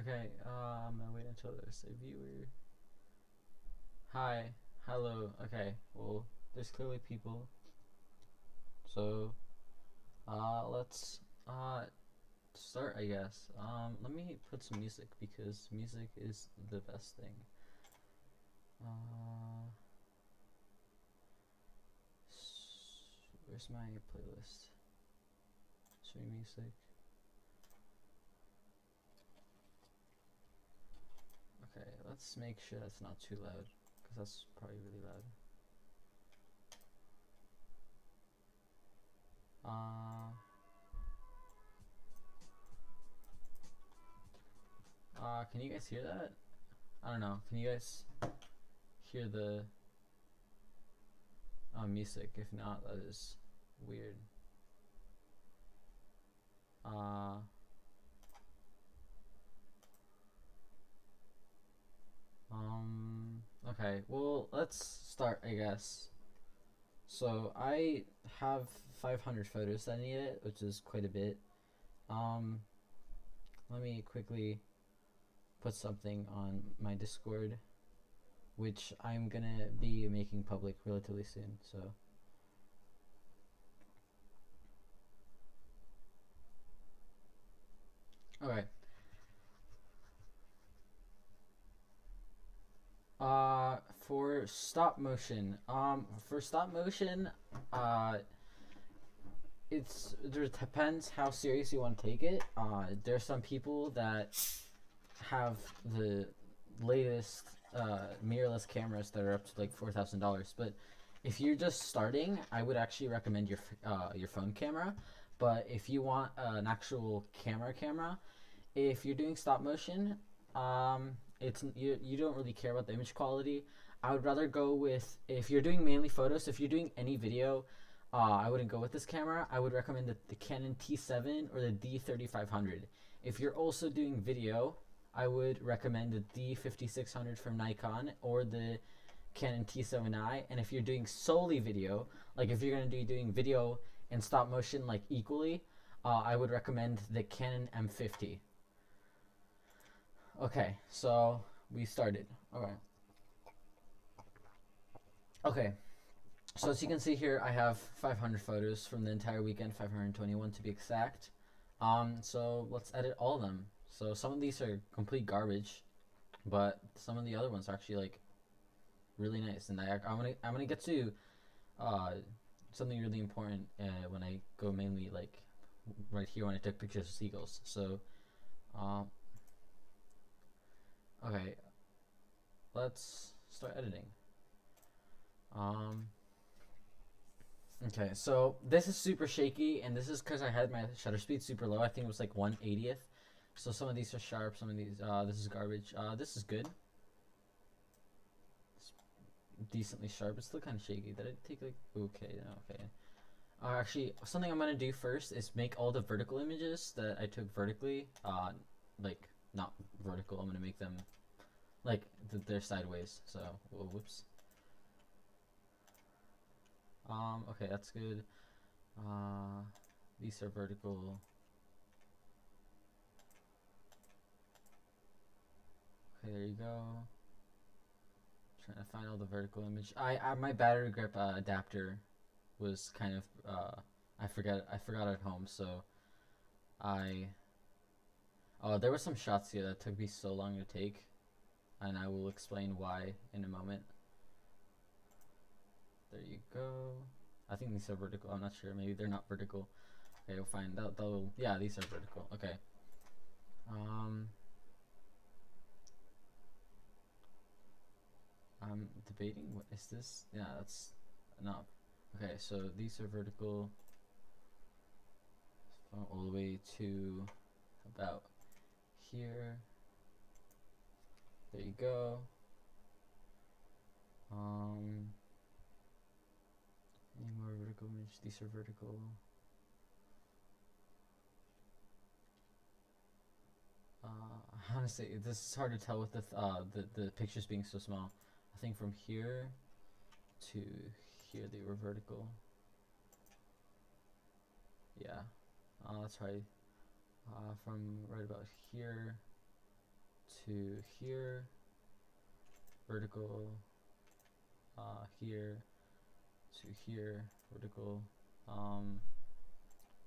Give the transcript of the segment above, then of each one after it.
Okay, I'm gonna wait until there's a viewer. Hi, hello. Okay, well, there's clearly people. So, let's start, I guess. Let me put some music because music is the best thing. Uh, where's my playlist? Stream music. Okay, let's make sure that's not too loud because that's probably really loud. Can you guys hear that? I don't know. Can you guys hear the music? If not, that is weird. Uh, okay, well, let's start, I guess. So, I have 500 photos that I need it, which is quite a bit. Um, Let me quickly put something on my Discord, which I'm gonna be making public relatively soon, so. Okay. For stop motion, uh, there depends how serious you want to take it. There's some people that have the latest mirrorless cameras that are up to like $4,000, but if you're just starting, I would actually recommend your phone camera. But if you want an actual camera, if you're doing stop motion, you don't really care about the image quality. I would rather go with, if you're doing mainly photos, if you're doing any video, I wouldn't go with this camera. I would recommend the Canon T7 or the D3500. If you're also doing video, I would recommend the D5600 from Nikon or the Canon T7i. And if you're doing solely video, like if you're going to be doing video and stop motion like equally, I would recommend the Canon M50. Okay, so we started. Okay. Okay. So as you can see here, I have 500 photos from the entire weekend, 521 to be exact. So let's edit all of them. So some of these are complete garbage, but some of the other ones are actually like really nice. And I'm gonna get to uh, something really important when I go mainly like right here when I took pictures of seagulls. So, um, okay, let's start editing. Um, okay, so this is super shaky, and this is because I had my shutter speed super low. I think it was like 1/80th. So some of these are sharp, some of these, this is garbage. This is good. It's decently sharp. It's still kind of shaky. Did I take like, okay, no, okay. Actually, something I'm gonna do first is make all the vertical images that I took vertically, like not vertical. I'm gonna make them like they're sideways. So, whoops. Okay, that's good. These are vertical. Okay, there you go. Trying to find all the vertical image. My battery grip adapter was kind of I forgot at home, so I there were some shots here that took me so long to take, and I will explain why in a moment. There you go. I think these are vertical. I'm not sure. Maybe they're not vertical. Okay, we'll find out. Yeah, these are vertical. Okay. I'm debating. What is this? Yeah, that's enough. Okay, so these are vertical all the way to about here. There you go. Any more vertical image? These are vertical. Honestly, this is hard to tell with the pictures being so small. I think from here to here they were vertical. Yeah, that's right. From right about here to here, vertical, here to here, vertical,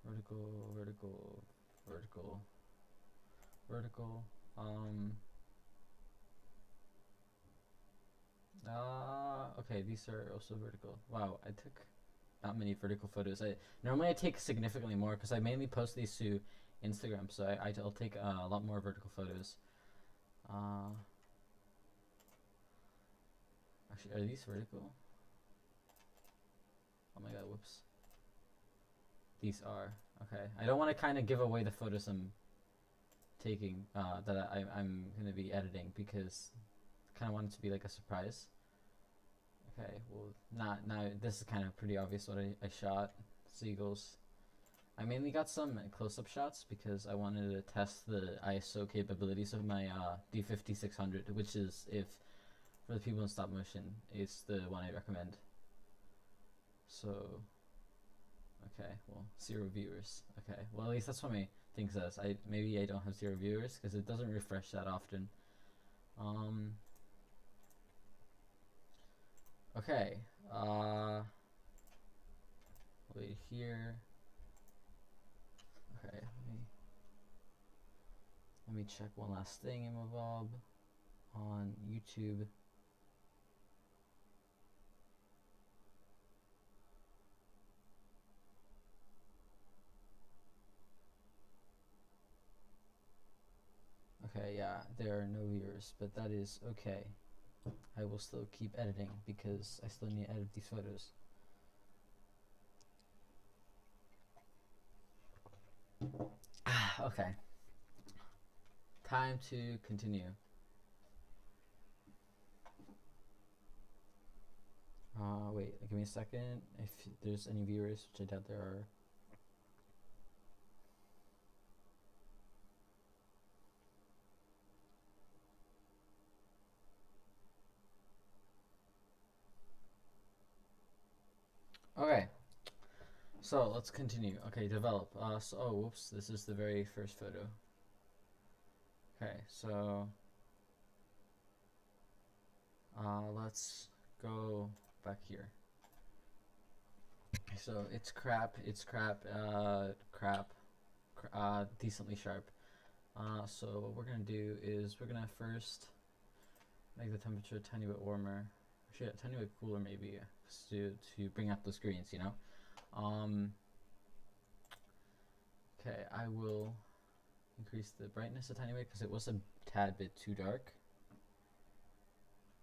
vertical, vertical, vertical, vertical, okay, these are also vertical. Wow, I took not many vertical photos. Normally I take significantly more because I mainly post these to Instagram, so I'll take a lot more vertical photos. Actually, are these vertical? Oh my god, whoops. These are. Okay. I don't want to kind of give away the photos I'm taking, that I'm going to be editing, because I kind of want it to be like a surprise. Okay, well, now this is kind of pretty obvious what I shot. Seagulls. I mainly got some close-up shots because I wanted to test the ISO capabilities of my D5600, which is, if for the people in stop motion, it's the one I recommend. So, okay, well, 0 viewers. Okay, well, at least that's what my thing says. Maybe I don't have 0 viewers because it doesn't refresh that often. Okay, wait here. Okay, let me check one last thing in Movob on YouTube. Okay, yeah, there are no viewers, but that is okay. I will still keep editing because I still need to edit these photos. Okay. Time to continue. Wait, give me a second. If there's any viewers, which I doubt there are. Okay, so let's continue. Okay, develop. Oh, whoops, this is the very first photo. Okay, so let's go back here. So it's crap, decently sharp. So what we're gonna do is we're gonna first make the temperature a tiny bit warmer. Actually, a tiny bit cooler maybe, to bring up those greens, you know? Okay, I will increase the brightness a tiny bit because it was a tad bit too dark.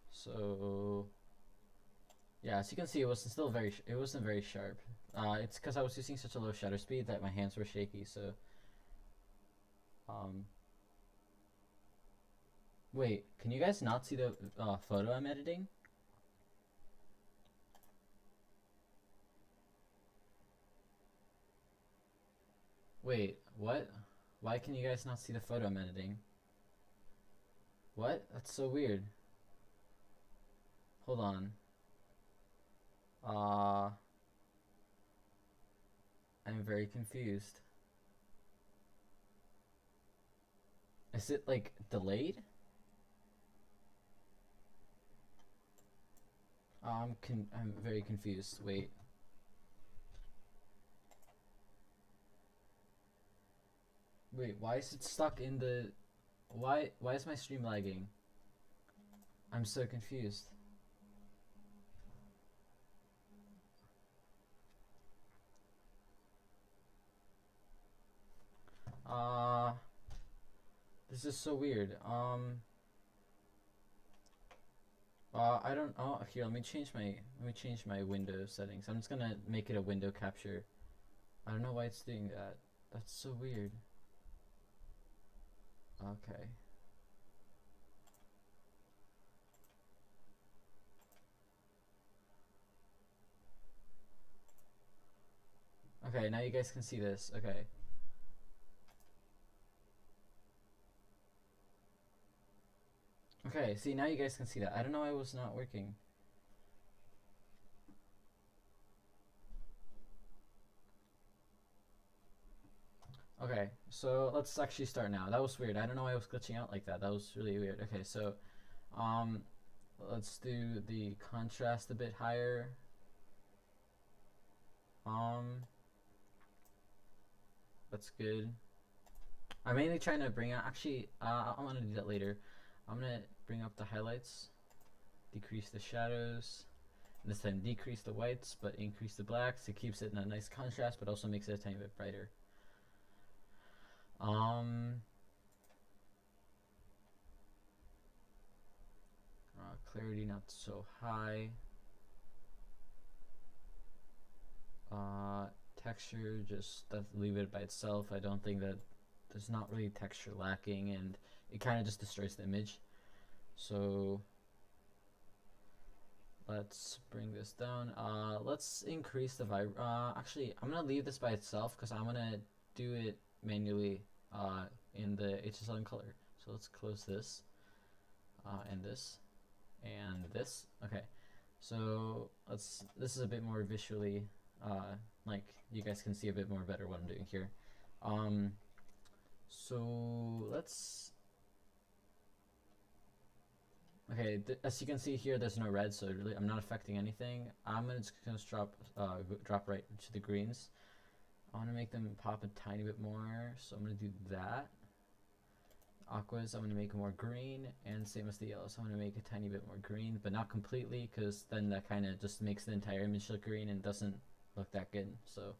So yeah, as you can see, it wasn't very sharp. It's because I was using such a low shutter speed that my hands were shaky. So wait, can you guys not see the photo I'm editing? Wait, what? Why can you guys not see the photo I'm editing? What? That's so weird. Hold on. I'm very confused. Is it like delayed? I'm very confused. Wait. Wait, why is it stuck in the... Why is my stream lagging? I'm so confused. This is so weird. I don't... Oh, here, let me change my window settings. I'm just gonna make it a window capture. I don't know why it's doing that. That's so weird. Okay. Okay, now you guys can see this. Okay. Okay, see, now you guys can see that. I don't know why it was not working. Okay, so let's actually start now. That was weird. I don't know why I was glitching out like that. That was really weird. Okay, so um, let's do the contrast a bit higher. Um, that's good. I'm mainly trying to bring out. Actually, I'm gonna do that later. I'm gonna bring up the highlights, decrease the shadows. This time, decrease the whites, but increase the blacks. It keeps it in a nice contrast, but also makes it a tiny bit brighter. Um, Clarity not so high. Texture, just leave it by itself. I don't think that there's not really texture lacking, and it kind of just destroys the image. So let's bring this down. Let's increase the actually, I'm gonna leave this by itself because I'm gonna do it manually in the HSL color. So let's close this and this and this. Okay, so this is a bit more visually like you guys can see a bit more better what I'm doing here. So let's okay, as you can see here, there's no red, so really I'm not affecting anything. I'm just gonna drop right to the greens. I want to make them pop a tiny bit more, so I'm gonna do that. Aquas, I'm gonna make more green, and same as the yellows, I'm gonna make a tiny bit more green, but not completely, because then that kind of just makes the entire image look green and doesn't look that good. So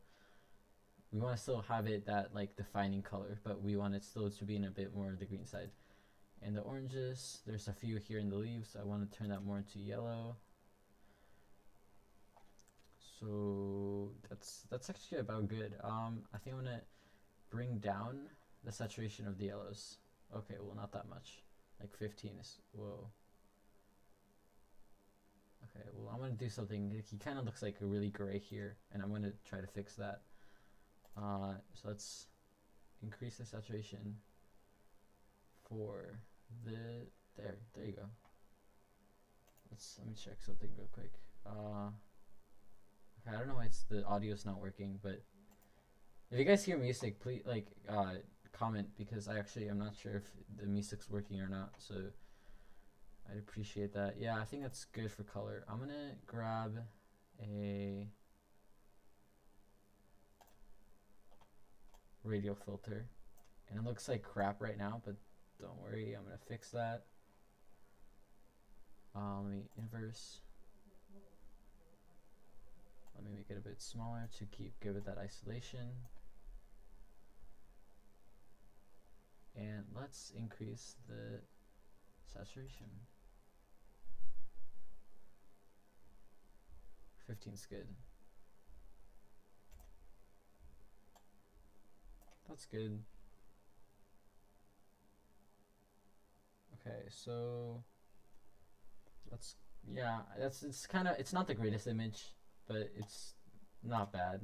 we want to still have it that like defining color, but we want it still to be in a bit more of the green side. And the oranges, there's a few here in the leaves. I want to turn that more into yellow. So that's actually about good. I think I'm gonna bring down the saturation of the yellows. Okay, well not that much. Like 15 is whoa. Okay, well I'm gonna do something. He kind of looks like a really gray here, and I'm gonna try to fix that. So let's increase the saturation for there you go. Let me check something real quick. Okay, I don't know why the audio's not working, but if you guys hear music, please comment, because I'm not sure if the music's working or not, so I'd appreciate that. Yeah, I think that's good for color. I'm gonna grab a radial filter, and it looks like crap right now, but don't worry, I'm gonna fix that. Let me inverse. Let me make it a bit smaller to give it that isolation. And let's increase the saturation. 15's good. That's good. Okay, so it's not the greatest image, but it's not bad.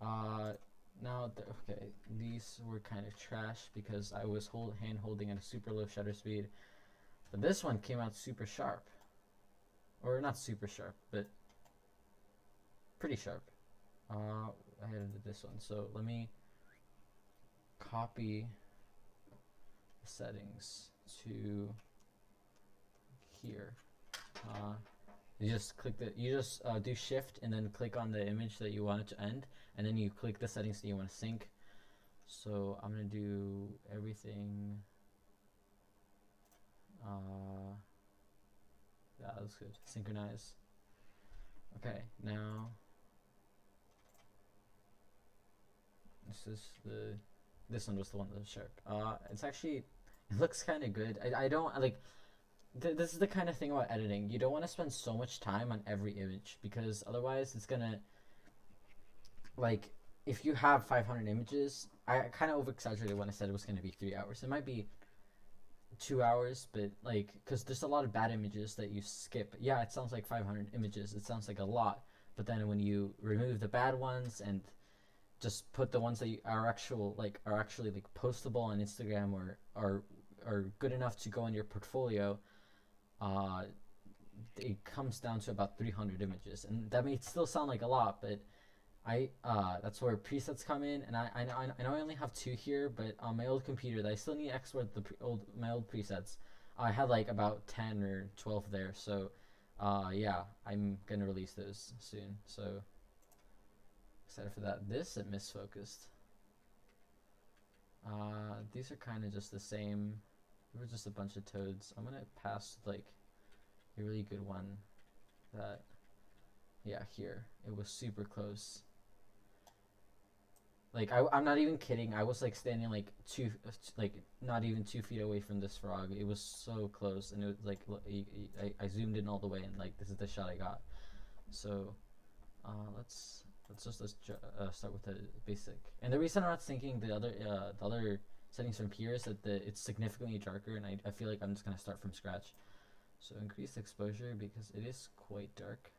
Now, okay, these were kind of trash because I was hand holding at a super low shutter speed, but this one came out super sharp, or not super sharp, but pretty sharp. I had this one, so let me copy the settings to here. You just do shift and then click on the image that you want it to end, and then you click the settings that you want to sync. So I'm gonna do everything. Yeah, that's good. Synchronize. Okay, now this one was the one that was sharp. It's actually, it looks kind of good. I don't like. This is the kind of thing about editing. You don't want to spend so much time on every image, because otherwise it's gonna, like, if you have 500 images, I kind of over exaggerated when I said it was gonna be 3 hours. It might be 2 hours, but like, because there's a lot of bad images that you skip. Yeah, it sounds like 500 images. It sounds like a lot, but then when you remove the bad ones and just put the ones that are actually like postable on Instagram or are good enough to go in your portfolio, it comes down to about 300 images, and that may still sound like a lot, but That's where presets come in, and I know I only have two here, but on my old computer that I still need to export my old presets. I had like about 10 or 12 there, so yeah, I'm gonna release those soon. So excited for that. This it misfocused. These are kind of just the same. We were just a bunch of toads. I'm gonna pass like a really good one. That, yeah, here it was super close. Like I'm not even kidding. I was like standing like not even 2 feet away from this frog. It was so close, and it was like I zoomed in all the way, and like this is the shot I got. So, let's start with the basic. And the reason I'm not syncing the other settings from here is that it's significantly darker, and I feel like I'm just gonna start from scratch. So increase exposure because it is quite dark.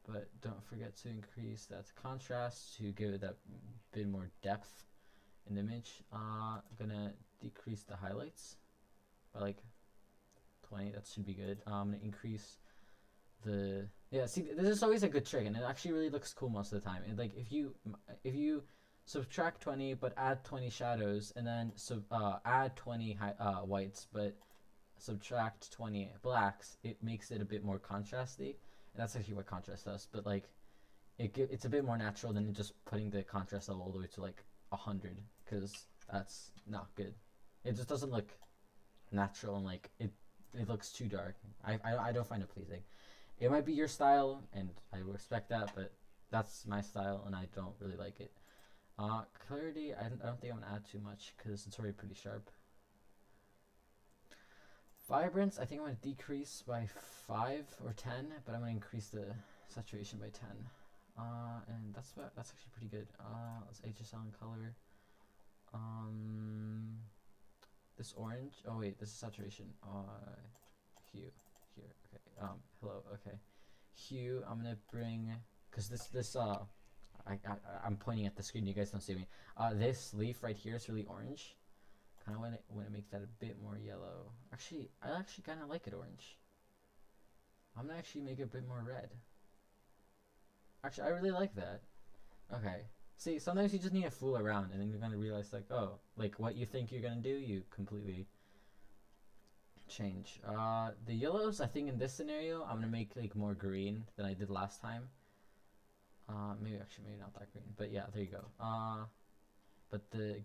But don't forget to increase that contrast to give it that bit more depth in the image. I'm gonna decrease the highlights by like 20. That should be good. I'm gonna increase the, yeah. See, this is always a good trick, and it actually really looks cool most of the time. And like if you subtract 20 but add 20 shadows, and then add 20 whites but subtract 20 blacks, it makes it a bit more contrasty. And that's actually what contrast does, but like it's a bit more natural than just putting the contrast level all the way to like 100, because that's not good. It just doesn't look natural, and like it looks too dark. I don't find it pleasing. It might be your style, and I respect that, but that's my style, and I don't really like it. Clarity, I don't think I'm gonna add too much because it's already pretty sharp. Vibrance, I think I'm going to decrease by 5 or 10, but I'm going to increase the saturation by 10. And that's actually pretty good. Let's HSL in color. This orange. Oh wait, this is saturation. Hue here. Okay. Hello. Okay. Hue. I'm gonna bring, cause I'm pointing at the screen. You guys don't see me. This leaf right here is really orange. Kind of want to make that a bit more yellow. Actually, I actually kind of like it orange. I'm gonna actually make it a bit more red. Actually, I really like that. Okay. See, sometimes you just need to fool around, and then you're gonna realize like, oh, like what you think you're gonna do, you completely change. The yellows, I think in this scenario, I'm gonna make like more green than I did last time. Maybe not that green, but yeah, there you go. But the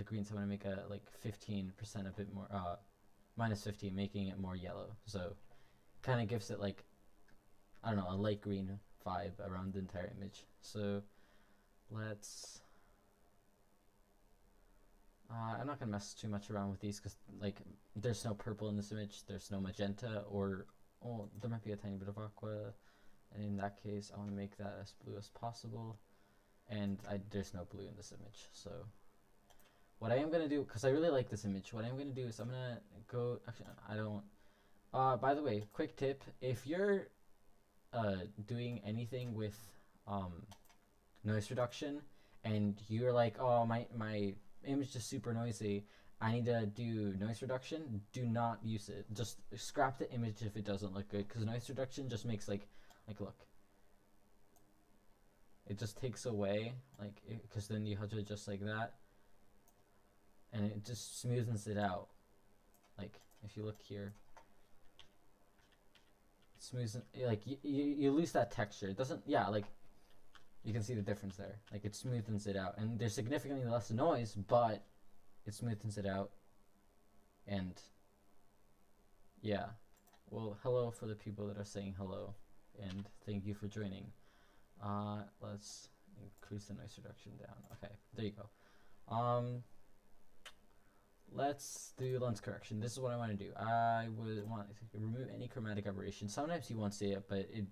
greens I'm gonna make a like 15% a bit more, minus 15, making it more yellow. So, kind of gives it like, I don't know, a light green vibe around the entire image. So, let's. I'm not gonna mess too much around with these because like there's no purple in this image, there's no magenta, or there might be a tiny bit of aqua, and in that case I want to make that as blue as possible. And there's no blue in this image, so what I am gonna do, because I really like this image, what I'm gonna do is I'm gonna go, actually I don't, by the way, quick tip, if you're doing anything with noise reduction and you're like, oh, my image is super noisy, I need to do noise reduction, do not use it. Just scrap the image if it doesn't look good, because noise reduction just makes like look, it just takes away, like, because then you have to adjust like that, and it just smoothens it out. Like, if you look here, it smooths, like, you lose that texture. It doesn't, yeah, like, you can see the difference there. Like, it smoothens it out, and there's significantly less noise, but it smoothens it out, and, yeah. Well, hello for the people that are saying hello, and thank you for joining. Let's increase the noise reduction down. Okay, there you go. Let's do lens correction. This is what I want to do. I would want to remove any chromatic aberration. Sometimes you won't see it, but it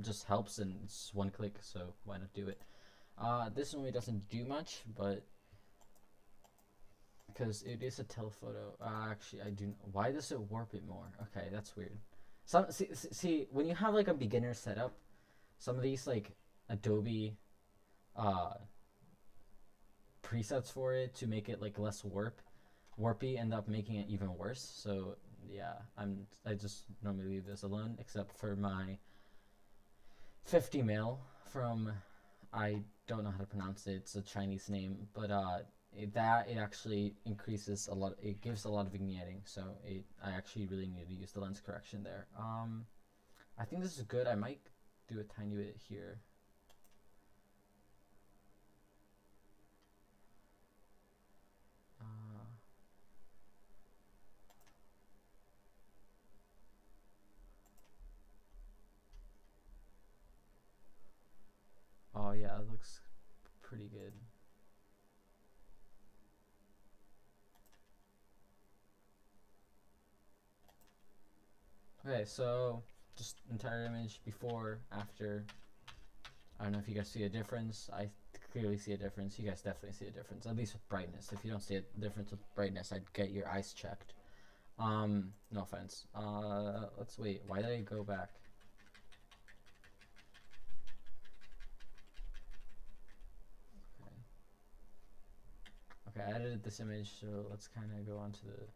just helps, and it's one click, so why not do it? This one really doesn't do much, but because it is a telephoto. Actually, I do. Why does it warp it more? Okay, that's weird. See, when you have like a beginner setup, some of these like Adobe presets for it to make it like less warpy end up making it even worse. So yeah, I just normally leave this alone, except for my 50 mil from I don't know how to pronounce it. It's a Chinese name, but it actually increases a lot. It gives a lot of vignetting, so I actually really need to use the lens correction there. I think this is good. I might do a tiny bit here. Oh yeah, it looks pretty good. Okay, so just entire image before, after. I don't know if you guys see a difference. I clearly see a difference. You guys definitely see a difference, at least with brightness. If you don't see a difference with brightness, I'd get your eyes checked. No offense. Let's wait. Why did I go back? Okay, I edited this image, so let's kind of go on to the.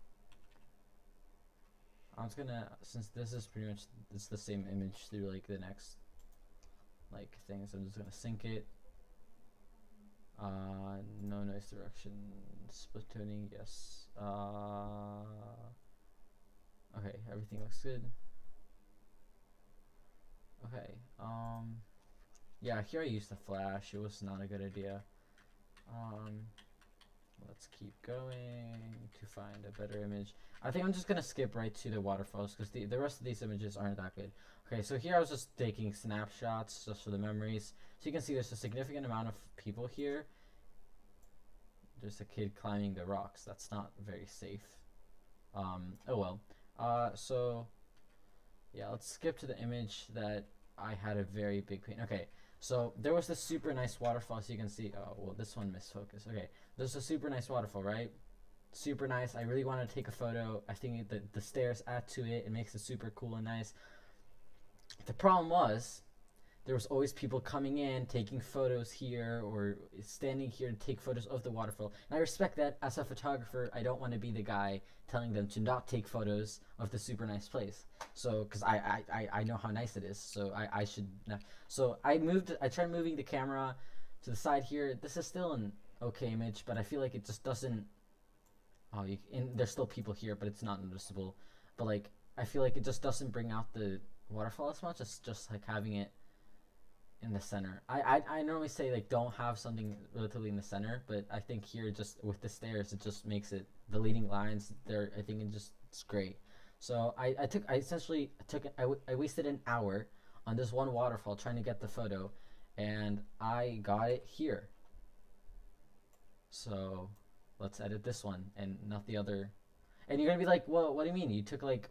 I'm just gonna, since this is pretty much, it's the same image through like the next like things. I'm just gonna sync it. No noise direction, split toning, yes. Okay, everything looks good. Okay, yeah, here I used the flash. It was not a good idea. Let's keep going to find a better image. I think I'm just gonna skip right to the waterfalls because the rest of these images aren't that good. Okay, so here I was just taking snapshots just for the memories. So you can see there's a significant amount of people here. There's a kid climbing the rocks. That's not very safe. Oh well. So yeah, let's skip to the image that I had a very big pain. Okay, so there was this super nice waterfall, so you can see. Oh well, this one missed focus. Okay, there's a super nice waterfall, right? Super nice. I really wanted to take a photo. I think the stairs add to it. It makes it super cool and nice. The problem was there was always people coming in, taking photos here or standing here to take photos of the waterfall. And I respect that. As a photographer, I don't want to be the guy telling them to not take photos of the super nice place. So, because I know how nice it is, so I should not. So I tried moving the camera to the side here. This is still an okay image, but I feel like it just doesn't. Oh, there's still people here, but it's not noticeable. But like, I feel like it just doesn't bring out the waterfall as much. It's just like having it in the center. I normally say like don't have something relatively in the center, but I think here just with the stairs it just makes it, the leading lines there, I think it's great. So I wasted an hour on this one waterfall trying to get the photo, and I got it here. So let's edit this one and not the other. And you're gonna be like, well, what do you mean? You took like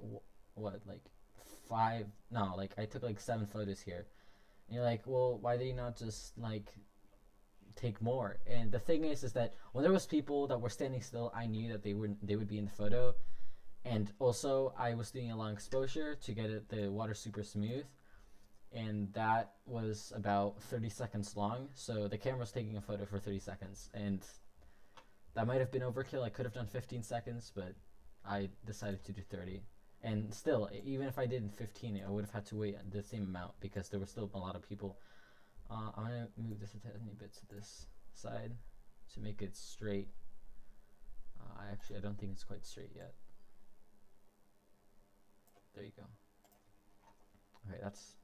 what, like five? No, like I took like 7 photos here. And you're like, well, why did you not just like take more? And the thing is that when there was people that were standing still, I knew that they would be in the photo. And also, I was doing a long exposure to get the water super smooth, and that was about 30 seconds long. So the camera was taking a photo for 30 seconds, and that might have been overkill. I could have done 15 seconds, but I decided to do 30. And still, even if I did in 15, I would have had to wait the same amount because there were still a lot of people. I'm going to move this a tiny bit to this side to make it straight. I don't think it's quite straight yet. There you go. Okay, that's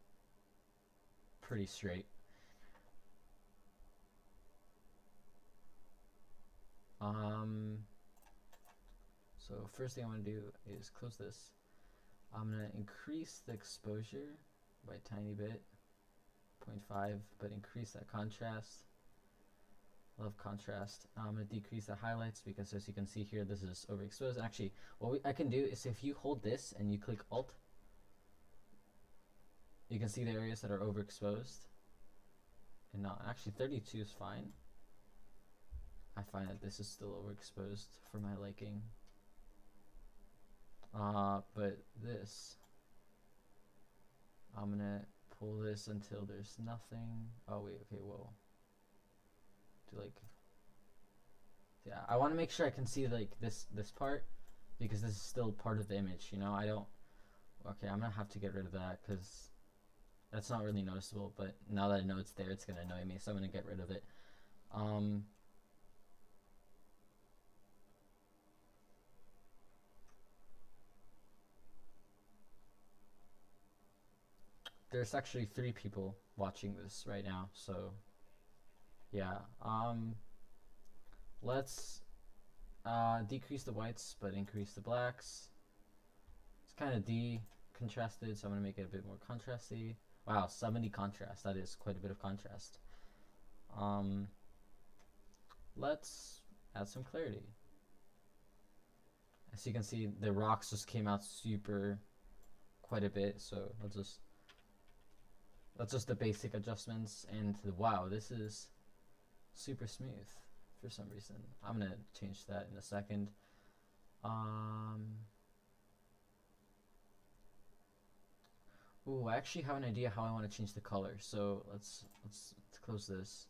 pretty straight. So first thing I want to do is close this. I'm going to increase the exposure by a tiny bit, 0.5, but increase that contrast. Love contrast. I'm going to decrease the highlights because as you can see here, this is overexposed. Actually, what I can do is if you hold this and you click Alt, you can see the areas that are overexposed. And not actually 32 is fine. I find that this is still overexposed for my liking. But this, I'm gonna pull this until there's nothing. Oh wait, okay, whoa. Do like, yeah, I want to make sure I can see like this part because this is still part of the image. You know, I don't. Okay, I'm gonna have to get rid of that because That's not really noticeable, but now that I know it's there, it's gonna annoy me, so I'm gonna get rid of it. Um, there's actually 3 people watching this right now, so yeah. Let's decrease the whites but increase the blacks. It's kind of contrasted, so I'm gonna make it a bit more contrasty. Wow, 70 contrast. That is quite a bit of contrast. Um, let's add some clarity. As you can see, the rocks just came out super quite a bit, so that's just the basic adjustments. And wow, this is super smooth for some reason. I'm gonna change that in a second. Ooh, I actually have an idea how I want to change the color. So let's close this.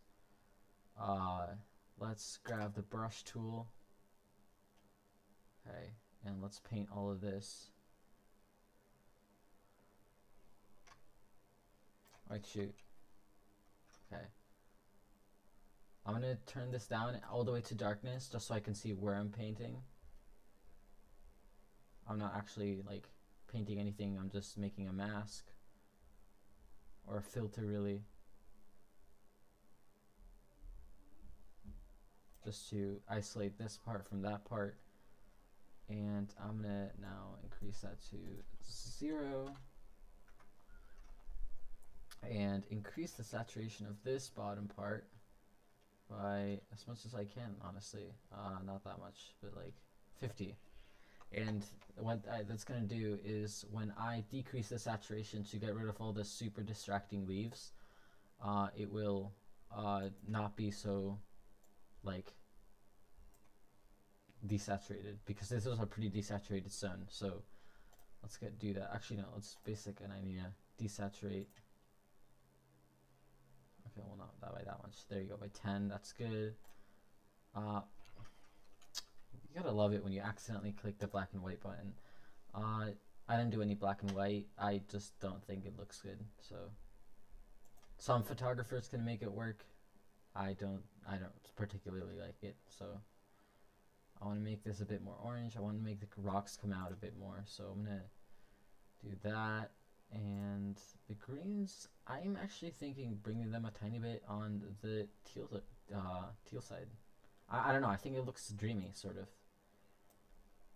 Let's grab the brush tool. Okay, and let's paint all of this. Right, shoot. Okay. I'm gonna turn this down all the way to darkness just so I can see where I'm painting. I'm not actually like painting anything, I'm just making a mask or a filter, really, just to isolate this part from that part. And I'm gonna now increase that to 0 and increase the saturation of this bottom part by as much as I can, honestly. Not that much, but like 50. And what that's going to do is when I decrease the saturation to get rid of all the super distracting leaves, it will not be so like desaturated, because this is a pretty desaturated zone. So let's do that. Actually, no, let's basic, and I need to desaturate. Okay, well, not that by that much. There you go, by 10. That's good. You gotta love it when you accidentally click the black and white button. I didn't do any black and white. I just don't think it looks good. So some photographers can make it work. I don't particularly like it. So I want to make this a bit more orange. I want to make the rocks come out a bit more. So I'm gonna do that. And the greens, I'm actually thinking bringing them a tiny bit on the teal side. I don't know. I think it looks dreamy, sort of.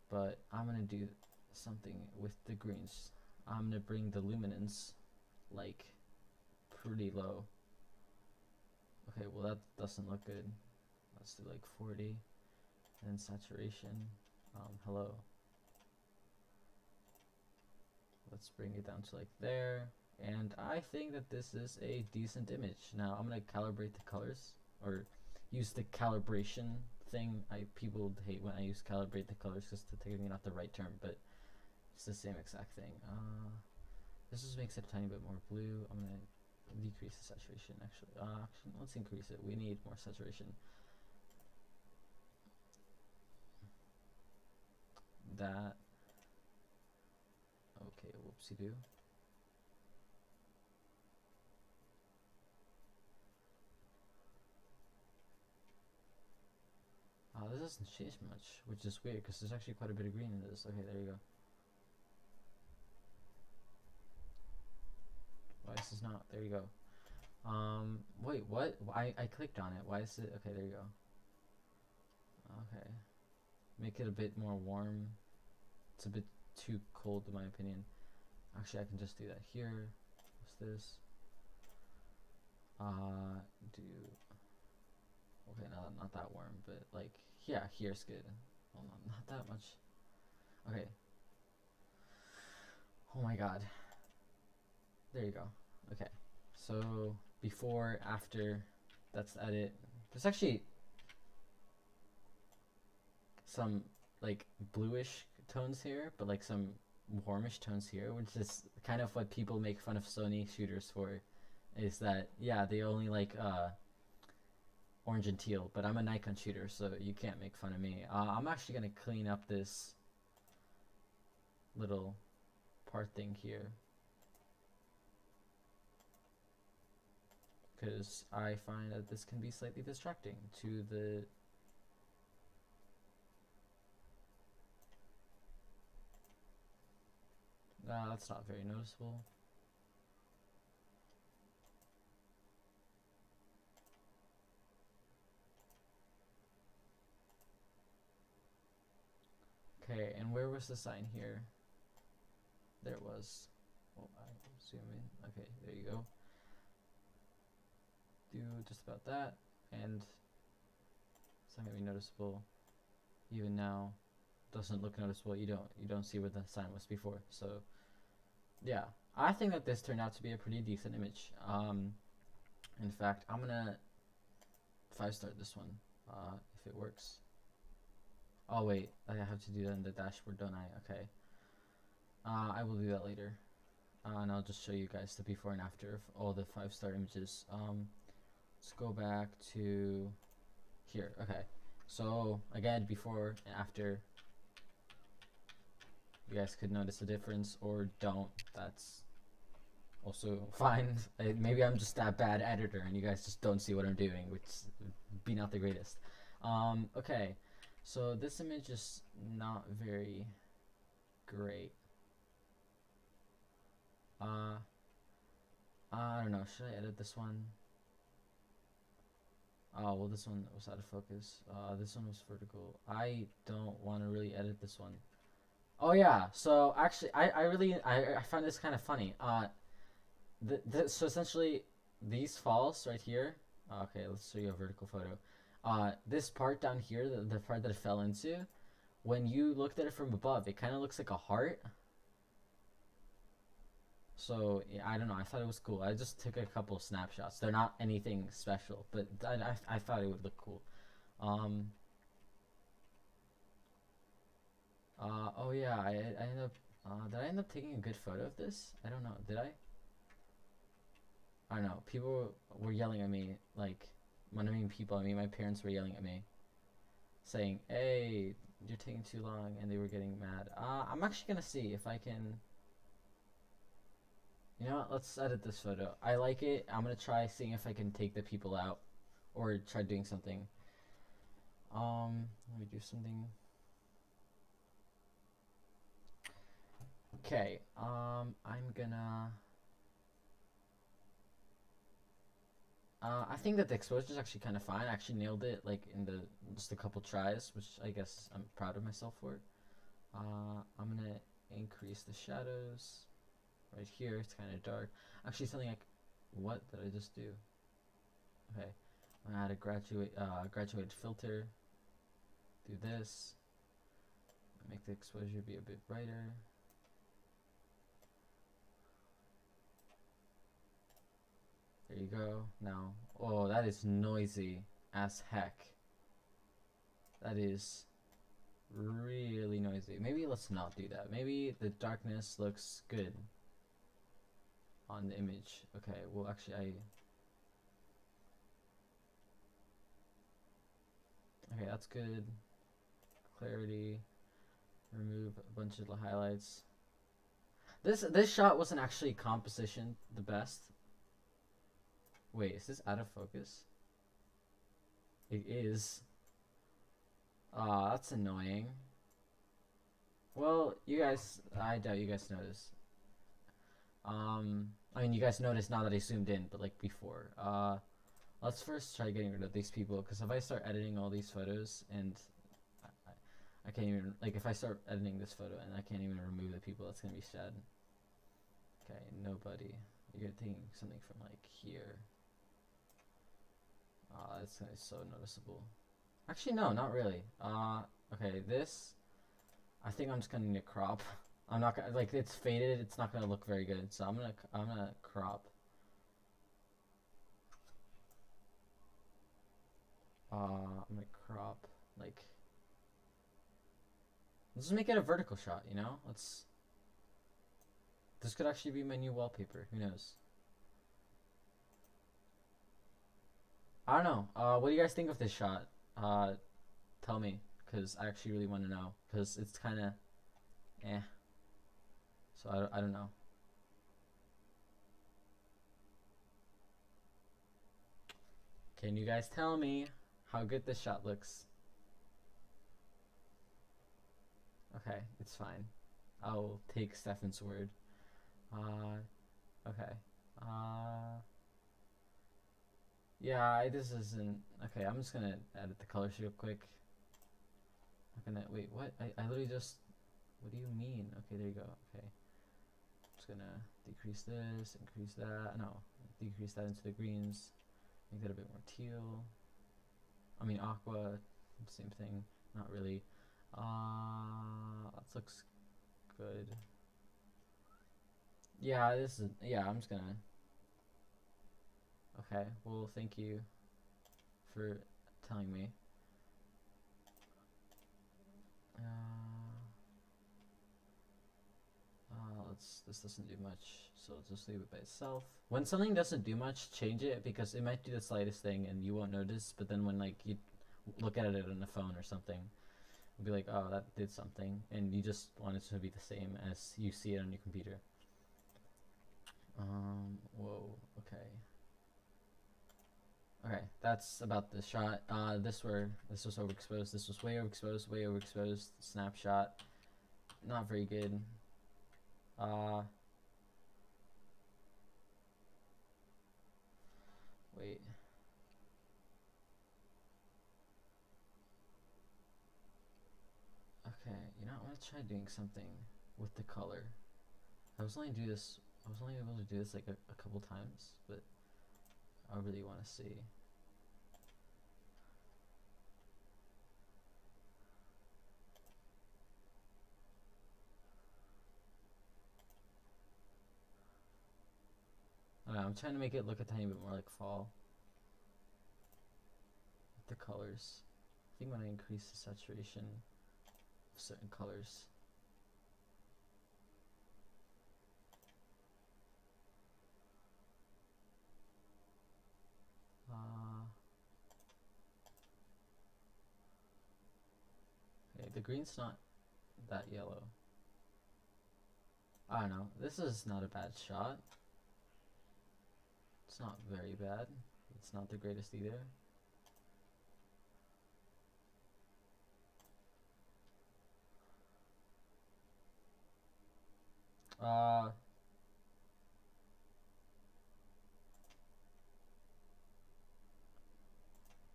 But I'm gonna do something with the greens. I'm gonna bring the luminance like pretty low. Okay, well that doesn't look good. Let's do like 40. And saturation. Hello. Let's bring it down to like there. And I think that this is a decent image. Now I'm gonna calibrate the colors, or use the calibration thing. People hate when I use calibrate the colors because it's technically not the right term, but it's the same exact thing. This just makes it a tiny bit more blue. I'm gonna decrease the saturation. Actually, let's increase it. We need more saturation. That. Okay, whoopsie doo. This doesn't change much, which is weird because there's actually quite a bit of green in this. Okay, there you go. Why is this not? There you go. Wait, what? I clicked on it. Why is it? Okay, there you go. Okay. Make it a bit more warm. It's a bit too cold in my opinion. Actually, I can just do that here. What's this? Okay, not that warm, but like, yeah, here's good. Hold on, not that much. Okay. Oh my god. There you go. Okay. So before, after, that's edit. There's actually some like bluish tones here, but like some warmish tones here, which is kind of what people make fun of Sony shooters for. Is that, yeah, they only like orange and teal, but I'm a Nikon shooter, so you can't make fun of me. I'm actually gonna clean up this little part thing here. because I find that this can be slightly distracting to the. That's not very noticeable. Okay, and where was the sign here? There it was. Oh, I zoom in. Okay, there you go. Do just about that, and it's not gonna be noticeable. Even now, doesn't look noticeable. You don't see where the sign was before. So, yeah, I think that this turned out to be a pretty decent image. In fact, I'm gonna 5-star this one, if it works. Oh wait, I have to do that in the dashboard, don't I? Okay. I will do that later. And I'll just show you guys the before and after of all the 5-star images. Let's go back to here. Okay. So again, before and after. You guys could notice the difference or don't. That's also fine. Maybe I'm just that bad editor and you guys just don't see what I'm doing, which would be not the greatest. Okay. So this image is not very great. I don't know. Should I edit this one? Oh, well, this one was out of focus. This one was vertical. I don't want to really edit this one. Oh yeah. So actually, I find this kind of funny. So essentially, these falls right here. Okay, let's show you a vertical photo. This part down here, the part that it fell into, when you looked at it from above, it kind of looks like a heart. So yeah, I don't know. I thought it was cool. I just took a couple of snapshots. They're not anything special, but I thought it would look cool. Oh yeah, I ended up. Did I end up taking a good photo of this? I don't know. Did I? I don't know. People were yelling at me. Like, when I mean people, I mean my parents were yelling at me, saying, "Hey, you're taking too long," and they were getting mad. I'm actually gonna see if I can. You know what? Let's edit this photo. I like it. I'm gonna try seeing if I can take the people out, or try doing something. Let me do something. Okay. I'm gonna. I think that the exposure is actually kind of fine. I actually nailed it, like in the just a couple tries, which I guess I'm proud of myself for. I'm gonna increase the shadows. Right here, it's kind of dark. Actually, something like, what did I just do? Okay, I'm gonna add a graduated filter. Do this. Make the exposure be a bit brighter. There you go. Now, oh, that is noisy as heck. That is really noisy. Maybe let's not do that. Maybe the darkness looks good on the image. Okay, well actually okay, that's good. Clarity. Remove a bunch of the highlights. This shot wasn't actually composition the best. Wait, is this out of focus? It is. That's annoying. Well, you guys, I doubt you guys noticed. I mean, you guys noticed now that I zoomed in, but like before. Let's first try getting rid of these people, because if I start editing all these photos and I can't even, like, if I start editing this photo and I can't even remove the people, that's gonna be sad. Okay, nobody. You're taking something from like here. That's gonna be so noticeable. Actually, no, not really. Okay, this. I think I'm just gonna need to crop. I'm not gonna, like, it's faded. It's not gonna look very good. So I'm gonna crop. I'm gonna crop, like. Let's just make it a vertical shot, you know? This could actually be my new wallpaper. Who knows? I don't know. What do you guys think of this shot? Tell me, because I actually really want to know. Because it's kind of, eh. So I don't know. Can you guys tell me how good this shot looks? Okay, it's fine. I'll take Stefan's word. Okay. Yeah, this isn't... Okay, I'm just gonna edit the colors real quick. I'm gonna... Wait, what? I literally just... What do you mean? Okay, there you go. Okay. I'm just gonna decrease this, increase that. No, decrease that into the greens. Make that a bit more teal. I mean, aqua, same thing. Not really. That looks good. Yeah, this is... Yeah, I'm just gonna... Okay, well, thank you for telling me. This doesn't do much, so let's just leave it by itself. When something doesn't do much, change it, because it might do the slightest thing and you won't notice, but then when like you look at it on the phone or something, you'll be like, oh, that did something, and you just want it to be the same as you see it on your computer. Whoa, okay. Okay, that's about the shot. This was overexposed. This was way overexposed. Snapshot, not very good. Wait. Okay, you know, I'm gonna try doing something with the color. I was only able to do this like a couple times, but I really want to see. I'm trying to make it look a tiny bit more like fall with the colors. I think when I increase the saturation of certain colors. Okay, the green's not that yellow. I don't know. This is not a bad shot. It's not very bad. It's not the greatest either.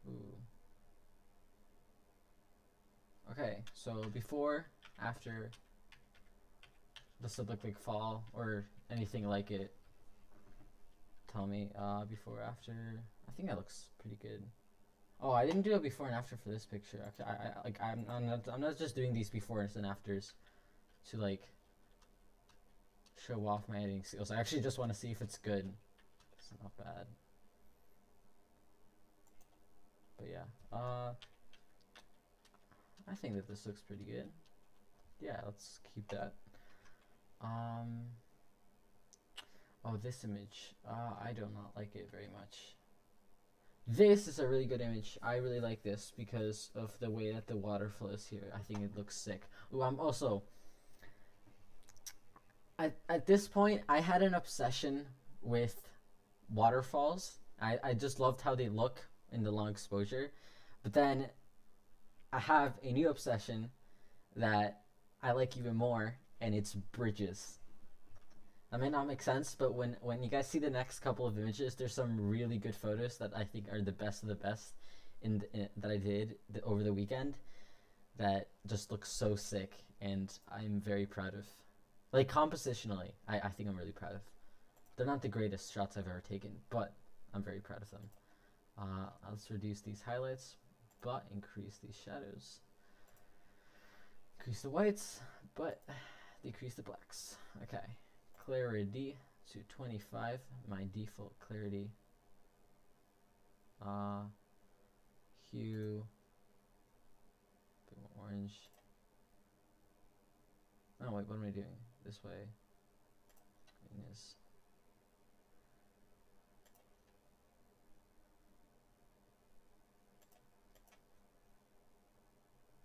Ooh. Okay, so before, after, this would look like fall or anything like it. Tell me, before, after. I think that looks pretty good. Oh, I didn't do a before and after for this picture. Actually, I'm not just doing these befores and afters to like show off my editing skills. I actually just want to see if it's good. It's not bad. But yeah, I think that this looks pretty good. Yeah, let's keep that. Oh, this image. I do not like it very much. This is a really good image. I really like this because of the way that the water flows here. I think it looks sick. Ooh, I'm also... At this point, I had an obsession with waterfalls. I just loved how they look in the long exposure. But then I have a new obsession that I like even more, and it's bridges. That may not make sense, but when you guys see the next couple of images, there's some really good photos that I think are the best of the best that I did over the weekend that just look so sick, and I'm very proud of. Like, compositionally, I think I'm really proud of. They're not the greatest shots I've ever taken, but I'm very proud of them. Let's reduce these highlights, but increase these shadows. Increase the whites, but decrease the blacks. Okay. Clarity to 25, my default clarity. Hue, a bit more orange. Oh wait, what am I doing? This way. Greenness.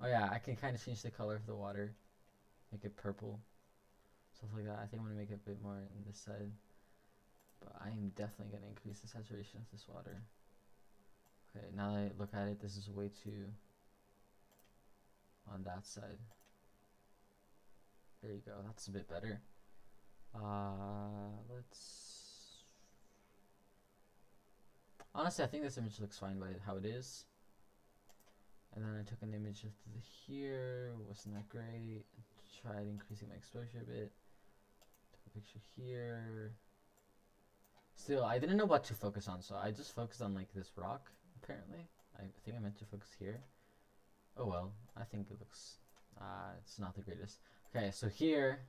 Oh yeah, I can kind of change the color of the water, make it purple. Stuff like that. I think I'm going to make it a bit more on this side. But I am definitely going to increase the saturation of this water. Okay, now that I look at it, this is way too on that side. There you go, that's a bit better. Let's... Honestly, I think this image looks fine by how it is. And then I took an image of here, wasn't that great. Tried increasing my exposure a bit. Took a picture here. Still, I didn't know what to focus on, so I just focused on like this rock, apparently. I think I meant to focus here. Oh well, I think it looks, it's not the greatest. Okay, so here,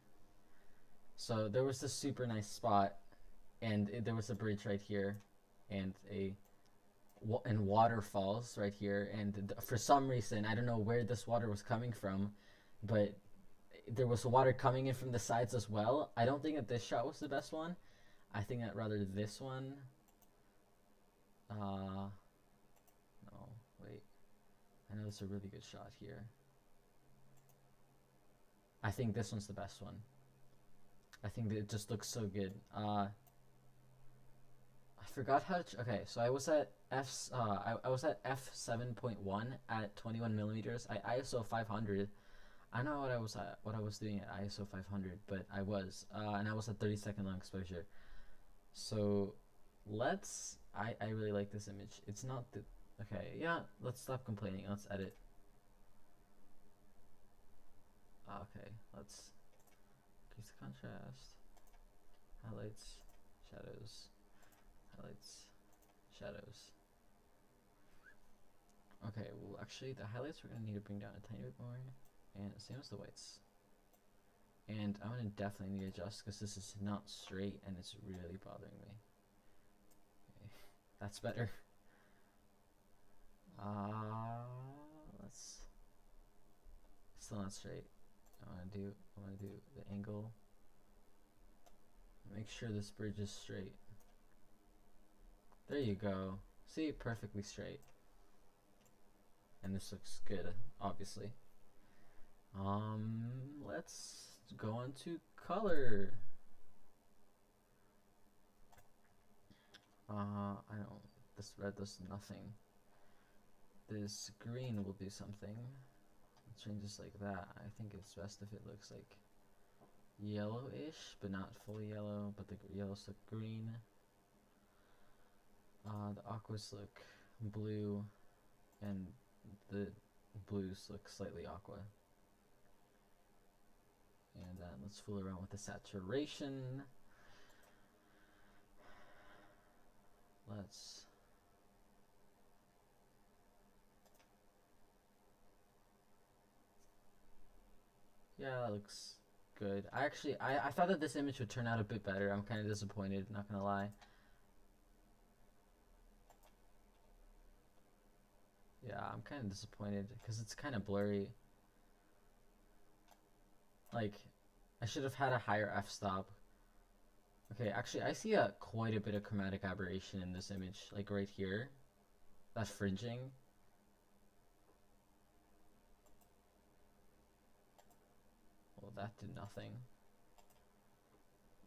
so there was this super nice spot, and there was a bridge right here, and and waterfalls right here, and for some reason, I don't know where this water was coming from, but there was water coming in from the sides as well. I don't think that this shot was the best one. I think that rather this one. No, wait. I know it's a really good shot here. I think this one's the best one. I think that it just looks so good. I forgot how to. Okay, so I was at I was at f7.1 at 21 millimeters. I ISO 500. I don't know what I was doing at ISO 500, but I was, and I was at 30-second long exposure. So let's. I really like this image. It's not the. Okay, yeah. Let's stop complaining. Let's edit. Okay, let's increase the contrast. Highlights, shadows, highlights, shadows. Okay, well actually the highlights we're gonna need to bring down a tiny bit more, and same as the whites. And I'm gonna definitely need to adjust because this is not straight and it's really bothering me. Okay, that's better. Let's. Still not straight. I wanna do the angle. Make sure this bridge is straight. There you go. See, perfectly straight. And this looks good, obviously. Let's go on to color. I don't. This red does nothing. This green will do something. It changes like that. I think it's best if it looks like yellowish, but not fully yellow, but the yellows look green. The aquas look blue, and the blues look slightly aqua. And then let's fool around with the saturation. Let's. Yeah, that looks good. I thought that this image would turn out a bit better. I'm kind of disappointed, not gonna lie. Yeah, I'm kind of disappointed because it's kind of blurry. Like, I should have had a higher f-stop. Okay, actually, I see quite a bit of chromatic aberration in this image, like right here. That fringing. Well, that did nothing.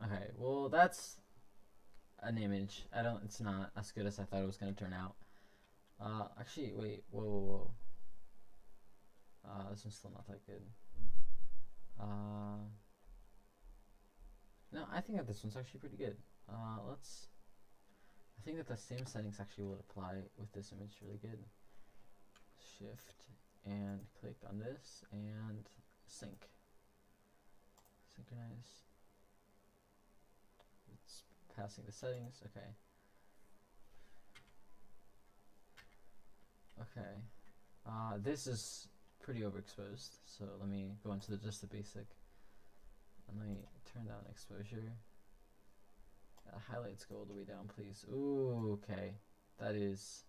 Okay, well, that's an image. It's not as good as I thought it was gonna turn out. Actually, wait, whoa. This one's still not that good. No, I think that this one's actually pretty good. I think that the same settings actually will apply with this image really good. Shift and click on this and sync. Synchronize. It's passing the settings. Okay. Okay. This is pretty overexposed, so let me go into just the basic. And let me turn down exposure. Highlights go all the way down, please. Ooh, okay. That is...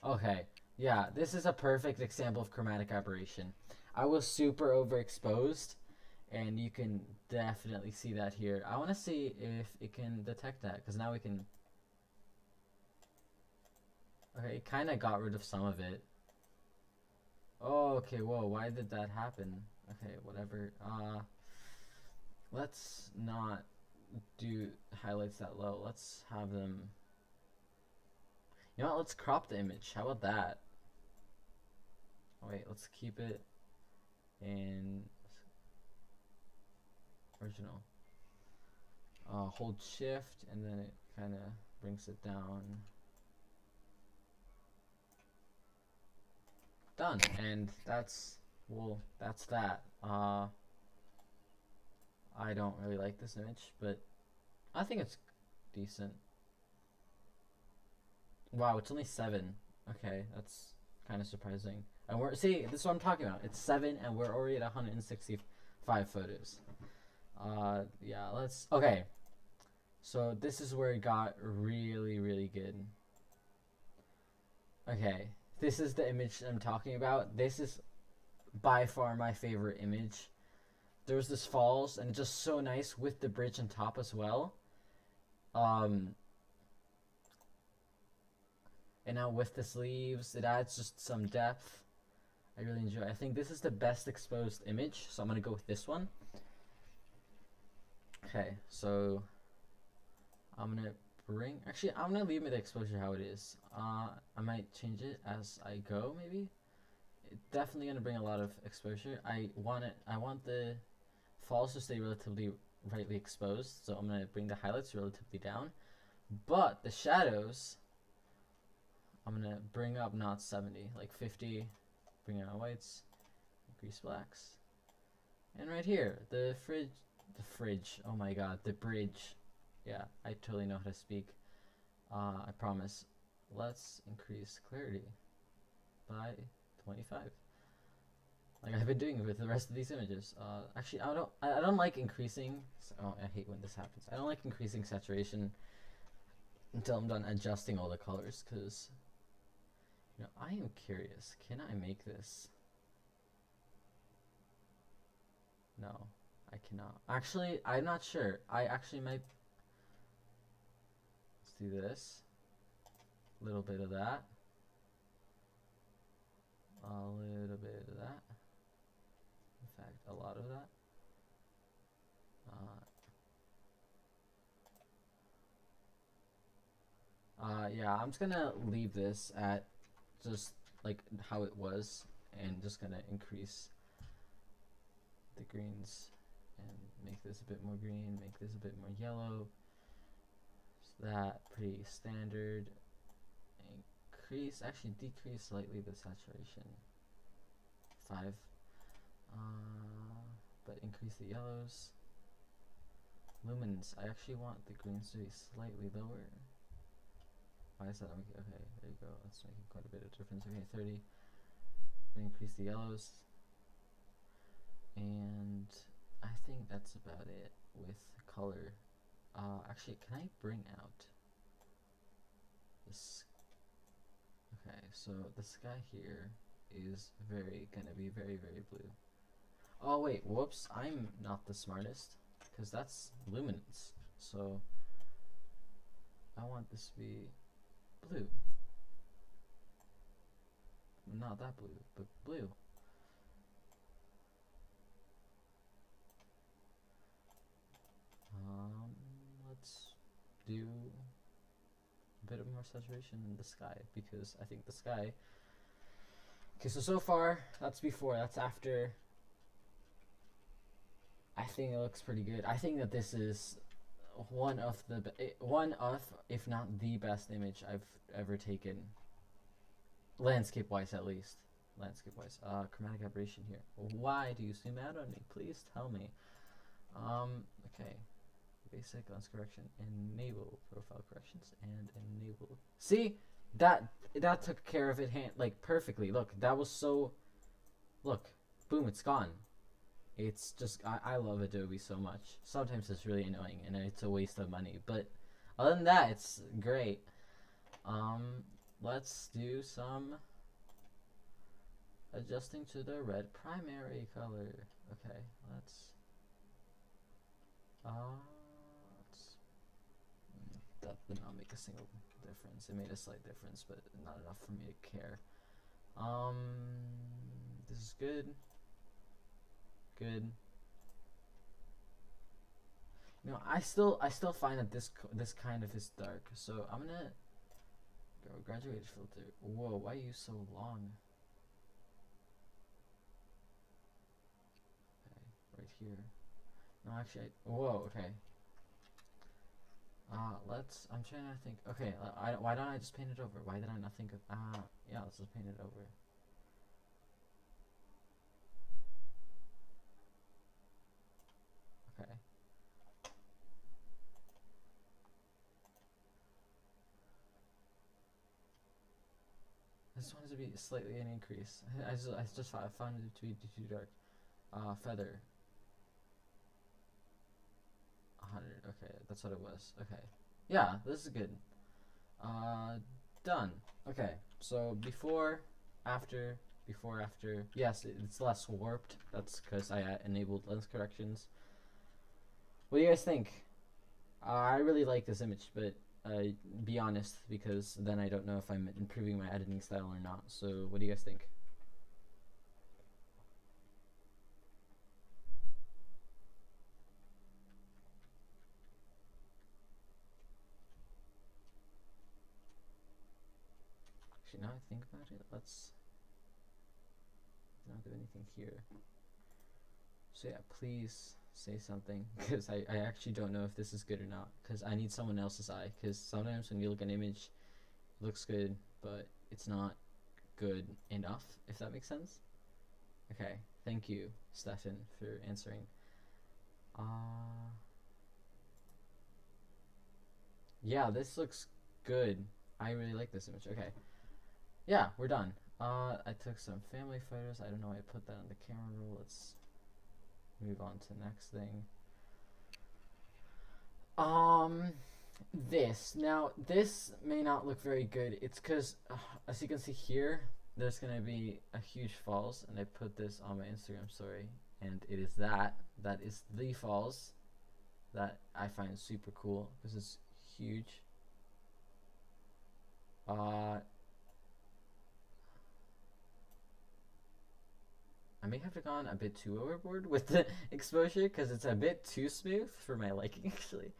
Okay. Yeah, this is a perfect example of chromatic aberration. I was super overexposed, and you can definitely see that here. I want to see if it can detect that, because now we can... Okay, it kind of got rid of some of it. Oh, okay, whoa, why did that happen? Okay, whatever. Let's not do highlights that low. Let's have them You know what? Let's crop the image. How about that? Oh, wait, let's keep it in original. Hold shift and then it kind of brings it down. Done. And that's, well, that's that. I don't really like this image, but I think it's decent. Wow, it's only 7. Okay, that's kind of surprising. And we're, see, this is what I'm talking about. It's 7 and we're already at 165 photos. Yeah, let's, okay. So this is where it got really, really good. Okay, this is the image I'm talking about. This is by far my favorite image. There's this falls and it's just so nice with the bridge on top as well. And now with the sleeves, it adds just some depth. I really enjoy it. I think this is the best exposed image, so I'm gonna go with this one. Okay, so I'm gonna bring, actually I'm gonna leave the exposure how it is. I might change it as I go, maybe. It's definitely gonna bring a lot of exposure. I want the falls to stay relatively rightly exposed, so I'm gonna bring the highlights relatively down. But the shadows, I'm gonna bring up not 70, like 50, bring out whites, grease blacks. And right here, the fridge, oh my god, the bridge. Yeah, I totally know how to speak. I promise. Let's increase clarity by 25. Like I've been doing with the rest of these images. Actually, I don't like increasing. Oh, I hate when this happens. I don't like increasing saturation until I'm done adjusting all the colors, because you know, I am curious. Can I make this? No, I cannot. Actually, I'm not sure. I actually might. Let's do this. A little bit of that. A little bit of that. In fact, a lot of that. Yeah, I'm just gonna leave this at just like how it was, and just gonna increase the greens and make this a bit more green, make this a bit more yellow. So that pretty standard. Increase, actually decrease slightly the saturation. 5. But increase the yellows. Lumens, I actually want the greens to be slightly lower. Why is that? Okay, there you go. That's making quite a bit of difference. Okay, 30. Increase the yellows. And I think that's about it with color. Actually, can I bring out this? Okay, so the sky here is gonna be very, very blue. Oh wait, whoops, I'm not the smartest, because that's luminance. So I want this to be blue. Not that blue, but blue. Let's do a bit of more saturation in the sky, because I think the sky. Okay, so far that's before, that's after. I think it looks pretty good. I think that this is one of, if not the best image I've ever taken. Landscape wise, at least. Landscape wise. Chromatic aberration here. Why do you zoom out on me? Please tell me. Okay. Basic lens correction. Enable profile corrections and enable. See, that took care of it like perfectly. Look, that was so. Look, boom, it's gone. It's just, I love Adobe so much. Sometimes it's really annoying and it's a waste of money, but other than that, it's great. Let's do some adjusting to the red primary color. Okay, that did not make a single difference. It made a slight difference, but not enough for me to care. This is good. Good. You know, I still find that this kind of is dark, so I'm gonna Go graduated filter. Whoa, why are you so long? Okay, right here. No, actually, whoa, okay. I'm trying to think. Okay, why don't I just paint it over? Why did I not think of, yeah, let's just paint it over. Okay. I just wanted to be slightly an increase. I just found it to be too dark. Feather. 100. Okay, that's what it was. Okay. Yeah, this is good. Done. Okay, so before, after. Yes, it's less warped. That's because I enabled lens corrections. What do you guys think? I really like this image, but be honest, because then I don't know if I'm improving my editing style or not. So what do you guys think? Actually, now I think about it, let's not do anything here. So yeah, please say something, because I actually don't know if this is good or not, because I need someone else's eye, because sometimes when you look at an image, it looks good, but it's not good enough, if that makes sense. Okay, thank you, Stefan, for answering. Yeah, this looks good. I really like this image. Okay. Yeah, we're done. I took some family photos. I don't know why I put that on the camera roll. Let's move on to the next thing. This may not look very good. It's because, as you can see here, there's gonna be a huge falls, and I put this on my Instagram story, and it is that is the falls that I find super cool because it's huge. I may have gone a bit too overboard with the exposure because it's a bit too smooth for my liking actually,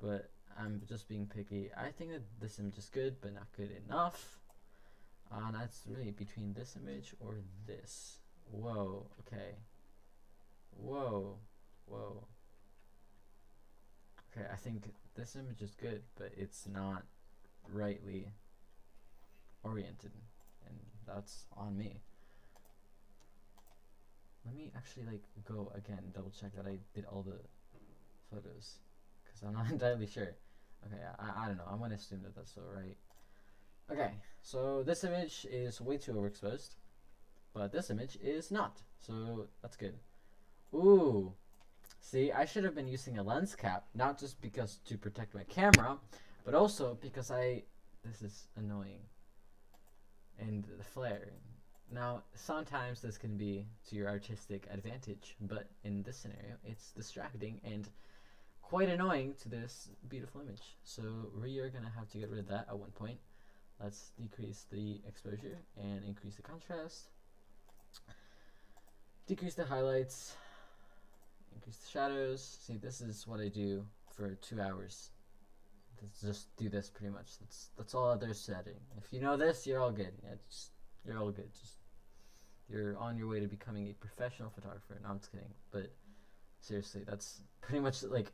but I'm just being picky. I think that this image is good but not good enough. That's really between this image or this. Whoa, okay. Whoa, whoa. Okay, I think this image is good, but it's not rightly oriented, and that's on me. Let me actually like go again, double check that I did all the photos, because I'm not entirely sure. Okay, I don't know. I'm gonna assume that that's alright. Okay, so this image is way too overexposed, but this image is not, so that's good. Ooh, see, I should have been using a lens cap, not just because to protect my camera, but also because this is annoying, and the flare. Now, sometimes this can be to your artistic advantage, but in this scenario, it's distracting and quite annoying to this beautiful image. So we are gonna have to get rid of that at one point. Let's decrease the exposure and increase the contrast. Decrease the highlights, increase the shadows. See, this is what I do for 2 hours. Just do this pretty much. That's all there's setting. If you know this, you're all good. Yeah, you're all good. You're on your way to becoming a professional photographer. No, I'm just kidding. But seriously, that's pretty much like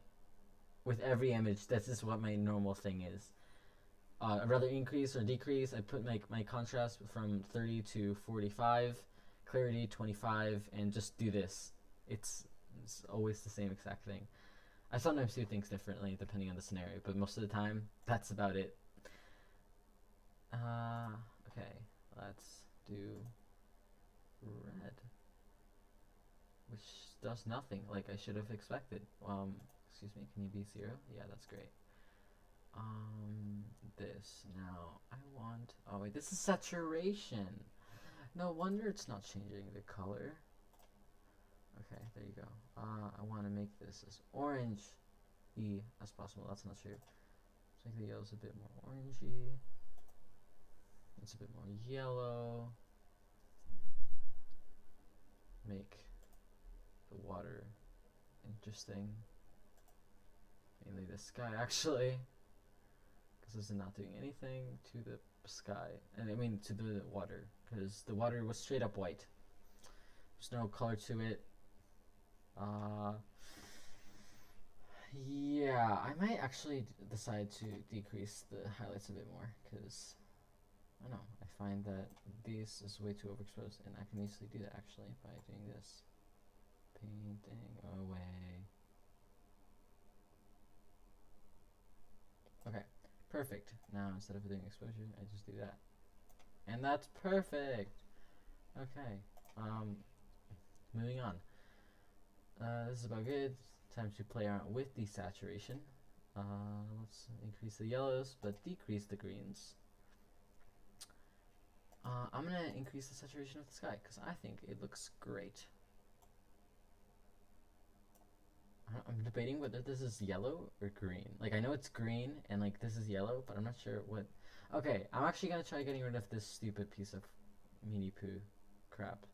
with every image. This is what my normal thing is. I'd rather increase or decrease. I put my contrast from 30 to 45, clarity 25, and just do this. It's always the same exact thing. I sometimes do things differently depending on the scenario, but most of the time, that's about it. Okay, let's do red, which does nothing like I should have expected. Excuse me, can you be 0? Yeah, that's great. This now I want. Oh wait, this is saturation. No wonder it's not changing the color. Okay, there you go. I want to make this as orange-y as possible. That's not true. Let's make the yellows a bit more orangey. It's a bit more yellow. Make the water interesting. Mainly the sky, actually, because this is not doing anything to the sky, and I mean to the water, because the water was straight up white. There's no color to it. Yeah, I might actually decide to decrease the highlights a bit more, because I don't know, I find that this is way too overexposed, and I can easily do that actually by doing this. Painting away. Okay, perfect. Now instead of doing exposure, I just do that. And that's perfect! Okay, moving on. This is about good. Time to play around with desaturation. Let's increase the yellows, but decrease the greens. I'm gonna increase the saturation of the sky, because I think it looks great. I'm debating whether this is yellow or green. Like, I know it's green, and like this is yellow, but I'm not sure what. Okay, I'm actually gonna try getting rid of this stupid piece of Meanie Poo crap.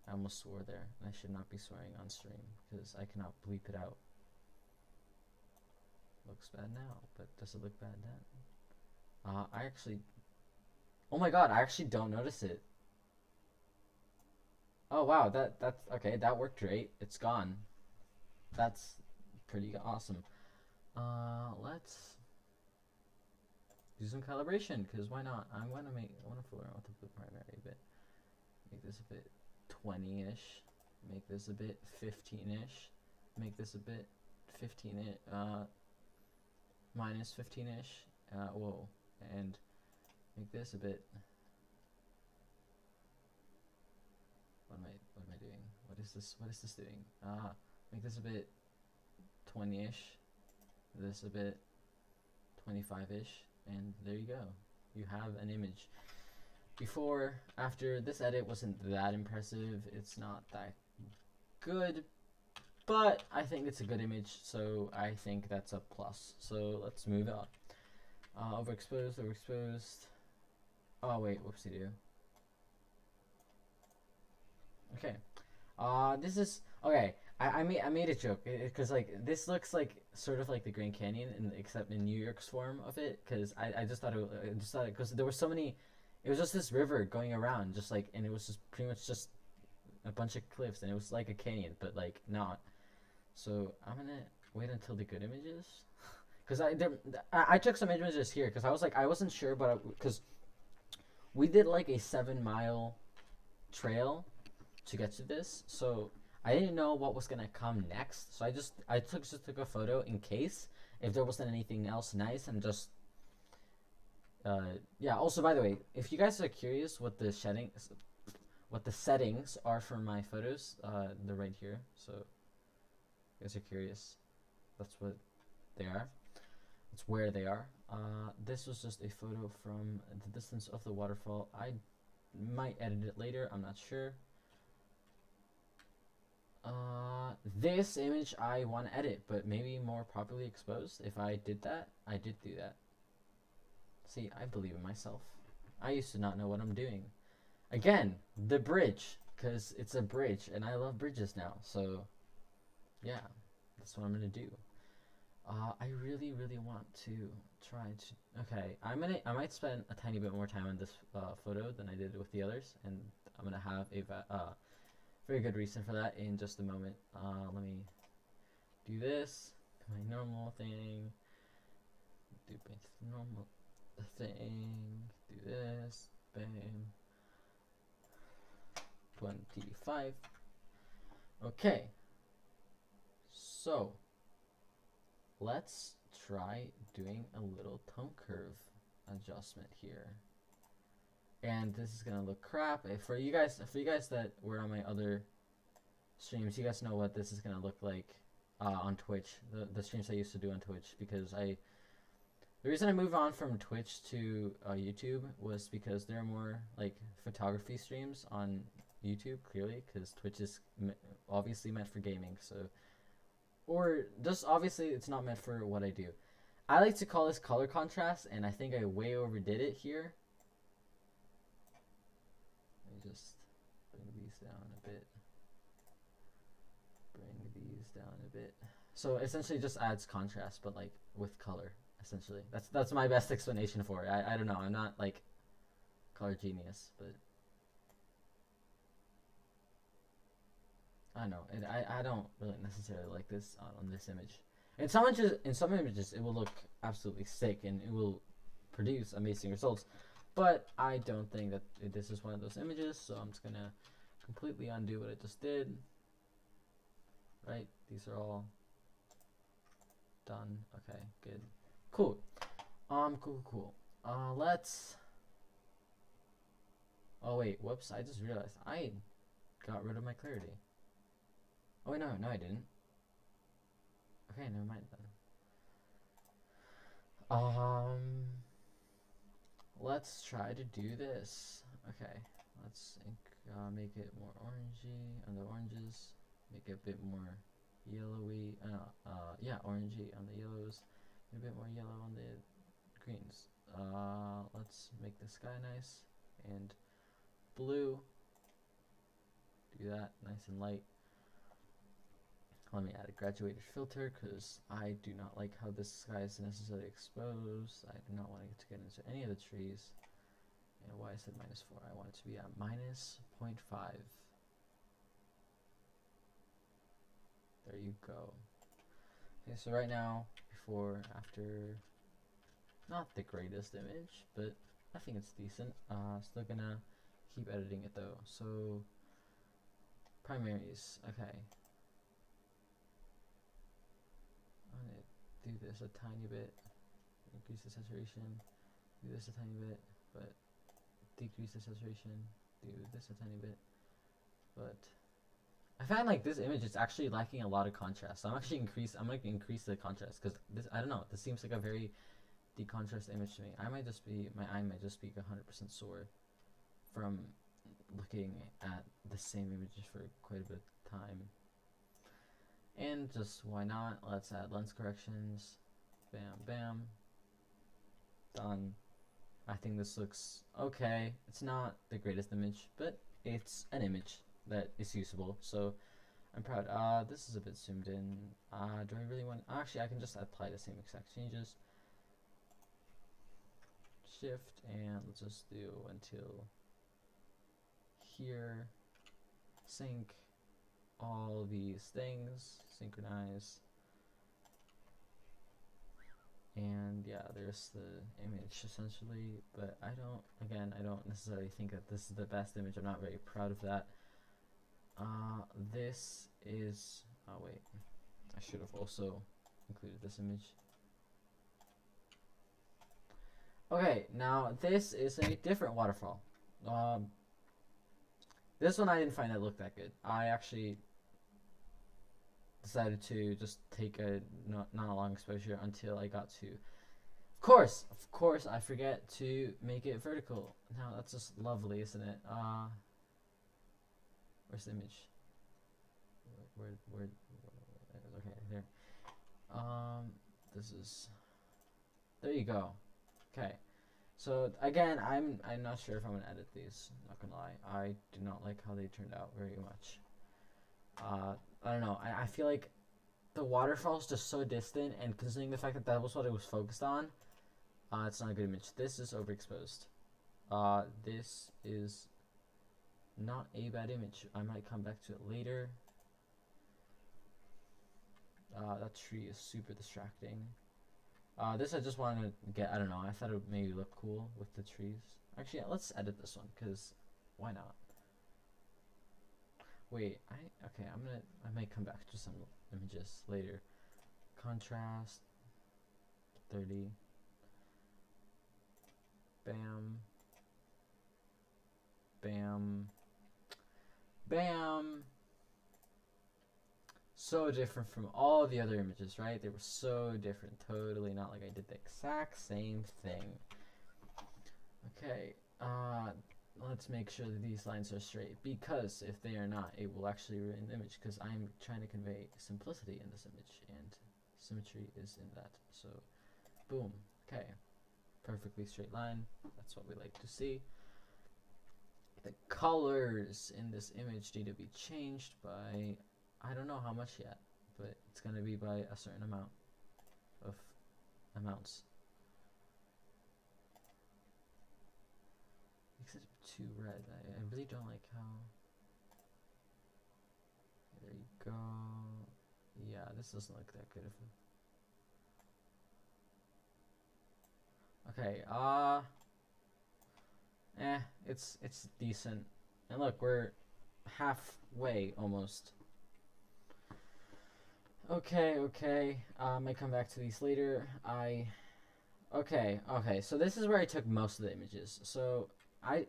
I almost swore there, and I should not be swearing on stream, because I cannot bleep it out. Looks bad now, but does it look bad then? I actually... Oh my god, I actually don't notice it. Oh wow, that's... Okay, that worked great. It's gone. That's pretty awesome. Let's do some calibration, because why not? I want to fool around with the blue primary a bit. Make this a bit 20-ish. Make this a bit 15-ish. Make this a bit 15-ish. Minus 15-ish. Whoa. And make this a bit... What am I doing? What is this doing? Make this a bit 20-ish. This a bit 25-ish. And there you go. You have an image. Before, after, this edit wasn't that impressive. It's not that good, but I think it's a good image, so I think that's a plus. So let's move on. Overexposed. Oh wait, whoopsie do. Okay. This is okay. I made a joke because like this looks like sort of like the Grand Canyon, except in New York's form of it. Because I just thought it because there were so many. It was just this river going around, just like, and it was just pretty much just a bunch of cliffs, and it was like a canyon, but like not. So I'm gonna wait until the good images, because I took some images here because I was like I wasn't sure, but because we did like a 7-mile trail to get to this, so I didn't know what was gonna come next. So I just took a photo in case if there wasn't anything else nice, and just. Yeah, also by the way, if you guys are curious what the settings are for my photos, they're right here. So if you guys are curious, that's what they are. That's where they are. This was just a photo from the distance of the waterfall. I might edit it later, I'm not sure. This image I want to edit, but maybe more properly exposed. If I did that, I did do that. See, I believe in myself. I used to not know what I'm doing. Again, the bridge, because it's a bridge, and I love bridges now. So, yeah, that's what I'm gonna do. I really want to try to. Okay, I might spend a tiny bit more time on this photo than I did with the others, and I'm gonna have a very good reason for that in just a moment. Let me do this. My normal thing. Do my normal thing, do this, bam, 25. Okay, so let's try doing a little tone curve adjustment here. And this is gonna look crap. For you guys that were on my other streams, you guys know what this is gonna look like on Twitch, the streams I used to do on Twitch, because the reason I moved on from Twitch to YouTube was because there are more like photography streams on YouTube, clearly, because Twitch is obviously meant for gaming, so, or just obviously it's not meant for what I do. I like to call this color contrast, and I think I way overdid it here. Let me just bring these down a bit. So essentially just adds contrast, but like with color, essentially. That's my best explanation for it. I don't know. I'm not like color genius, but I don't know. I don't really necessarily like this on this image. In some images, it will look absolutely sick and it will produce amazing results. But I don't think that this is one of those images, so I'm just gonna completely undo what I just did. Right? These are all done. Okay, good. Cool. Cool. Let's. Oh wait, whoops! I just realized I got rid of my clarity. Oh wait, no, I didn't. Okay, never mind then. Let's try to do this. Okay, let's make it more orangey on the oranges. Make it a bit more yellowy. Yeah, orangey on the yellows. A bit more yellow on the greens. Let's make the sky nice and blue. Do that nice and light. Let me add a graduated filter because I do not like how this sky is necessarily exposed. I do not want it to get into any of the trees. And why I said -4, I want it to be at -0.5. There you go. Okay, so right now, before, after, not the greatest image, but I think it's decent. Still gonna keep editing it though. So, primaries, okay. I'm gonna do this a tiny bit, increase the saturation, do this a tiny bit, but decrease the saturation, do this a tiny bit, but I find like this image is actually lacking a lot of contrast. So I'm gonna increase the contrast because this, I don't know, this seems like a very decontrast image to me. My eye might just be 100% sore from looking at the same images for quite a bit of time. And just why not? Let's add lens corrections. Bam, bam. Done. I think this looks okay. It's not the greatest image, but it's an image that is usable. So I'm proud. This is a bit zoomed in. Do I really want? Actually, I can just apply the same exact changes. Shift and let's just do until here. Sync all these things, synchronize, and yeah, there's the image essentially, but I don't necessarily think that this is the best image. I'm not very proud of that. This is, oh wait, I should have also included this image. Okay, now this is a different waterfall. This one I didn't find it looked that good. I actually decided to just take a not a long exposure until I got to. Of course, I forget to make it vertical. Now that's just lovely, isn't it? Where's the image? Where? Okay, there. This is. There you go. Okay. So again, I'm not sure if I'm gonna edit these. Not gonna lie, I do not like how they turned out very much. I don't know. I feel like the waterfall is just so distant, and considering the fact that that was what it was focused on, it's not a good image. This is overexposed. This is not a bad image. I might come back to it later. That tree is super distracting. This I just wanted to get, I don't know, I thought it would maybe look cool with the trees. Actually, yeah, let's edit this one, because why not? Wait, I might come back to some images later. Contrast, 30. Bam. Bam. Bam. So different from all the other images, right? They were so different. Totally not like I did the exact same thing. Okay, let's make sure that these lines are straight, because if they are not, it will actually ruin the image, because I'm trying to convey simplicity in this image, and symmetry is in that. So, boom. Okay, perfectly straight line. That's what we like to see. The colors in this image need to be changed by, I don't know how much yet, but it's going to be by a certain amount of amounts. too red. I really don't like how. There you go. Yeah, this doesn't look that good. Okay. It's decent. And look, we're halfway almost. Okay. I might come back to these later. Okay. So this is where I took most of the images. So I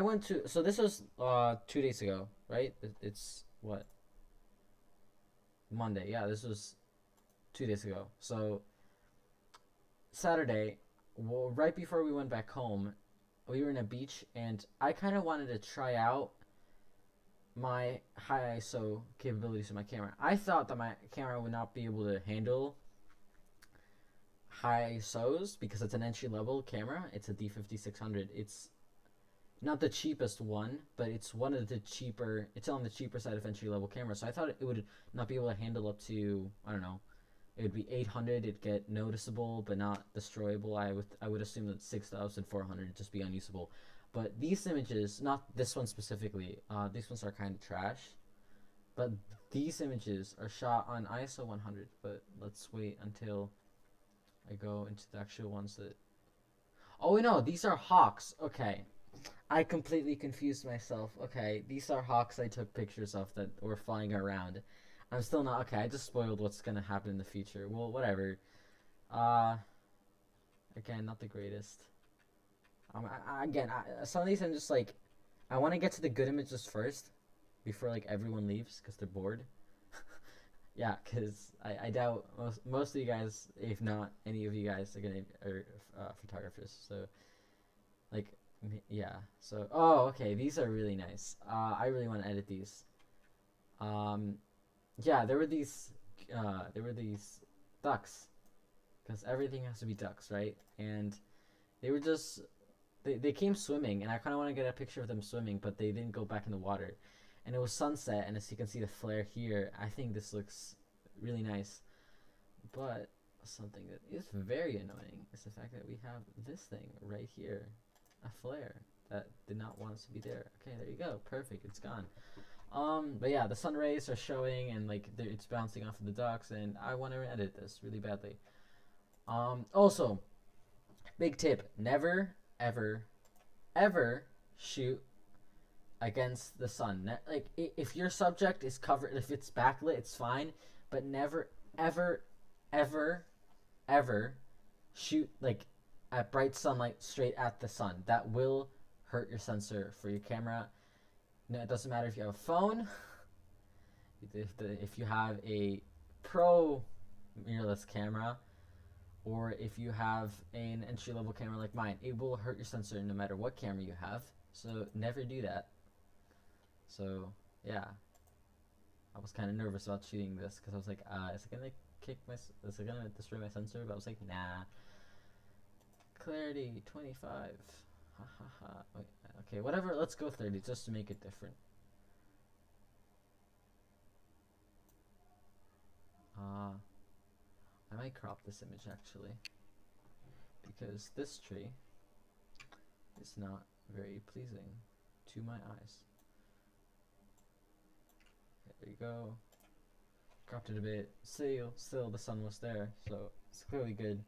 went to. So this was 2 days ago, right? It's what? Monday. Yeah, this was 2 days ago. So Saturday, well, right before we went back home, we were in a beach, and I kind of wanted to try out my high ISO capabilities of my camera. I thought that my camera would not be able to handle high ISOs because it's an entry level camera. It's a D5600. It's not the cheapest one, but it's one of the cheaper. It's on the cheaper side of entry level cameras. So I thought it would not be able to handle up to, I don't know. It would be 800. It'd get noticeable but not destroyable. I would assume that 6400 would just be unusable. But these images, not this one specifically, these ones are kind of trash. But these images are shot on ISO 100. But let's wait until I go into the actual ones that. Oh no, these are hawks. Okay, I completely confused myself. Okay, these are hawks I took pictures of that were flying around. I'm still not okay. I just spoiled what's gonna happen in the future. Well, whatever. Again, not the greatest. Some of these I'm just like, I want to get to the good images first, before like everyone leaves because they're bored. Yeah, because I doubt most of you guys, if not any of you guys, are photographers. So, like, yeah. So, oh, okay, these are really nice. I really want to edit these. Yeah, there were these ducks, because everything has to be ducks, right? And they were just they came swimming, and I kind of want to get a picture of them swimming, but they didn't go back in the water. And it was sunset, and as you can see the flare here, I think this looks really nice. But something that is very annoying is the fact that we have this thing right here, a flare that did not want us to be there. Okay, there you go, perfect, it's gone. But yeah, the sun rays are showing, and like it's bouncing off of the ducks, and I want to edit this really badly. Also, big tip: never, ever shoot against the sun. Like, if your subject is covered, if it's backlit, it's fine, but never, ever shoot like at bright sunlight straight at the sun. That will hurt your sensor for your camera. No, it doesn't matter if you have a phone, if you have a pro mirrorless camera, or if you have an entry-level camera like mine. It will hurt your sensor no matter what camera you have. So never do that. So yeah, I was kind of nervous about shooting this because I was like, is it gonna destroy my sensor? But I was like, nah. Clarity 25. Ha ha ha. Okay, whatever. Let's go 30 just to make it different. I might crop this image actually, because this tree is not very pleasing to my eyes. Okay, there you go. Cropped it a bit. Still the sun was there, so it's clearly good.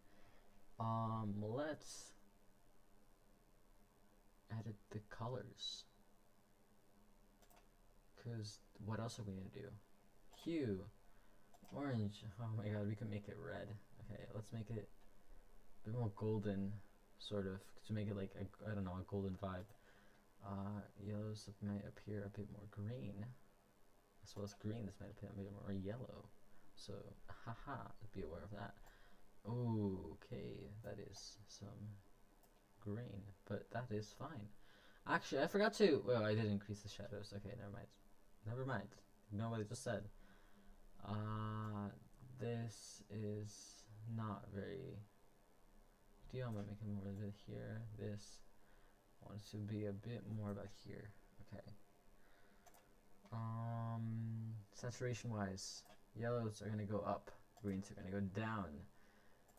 Let's edit the colors, because what else are we gonna do? Hue, orange. Oh my god, we can make it red. Okay, let's make it a bit more golden, sort of, to make it like I don't know, a golden vibe. Yellows might appear a bit more green, as well as green. This might appear a bit more yellow. So, haha, be aware of that. Okay, that is some green, but that is fine. Actually, I forgot to. Well, I did increase the shadows. Okay, never mind. Ignore what I just said. This is not very deal. I'm gonna make it more of it here. This wants to be a bit more about here. Okay. Saturation wise, yellows are gonna go up, greens are gonna go down,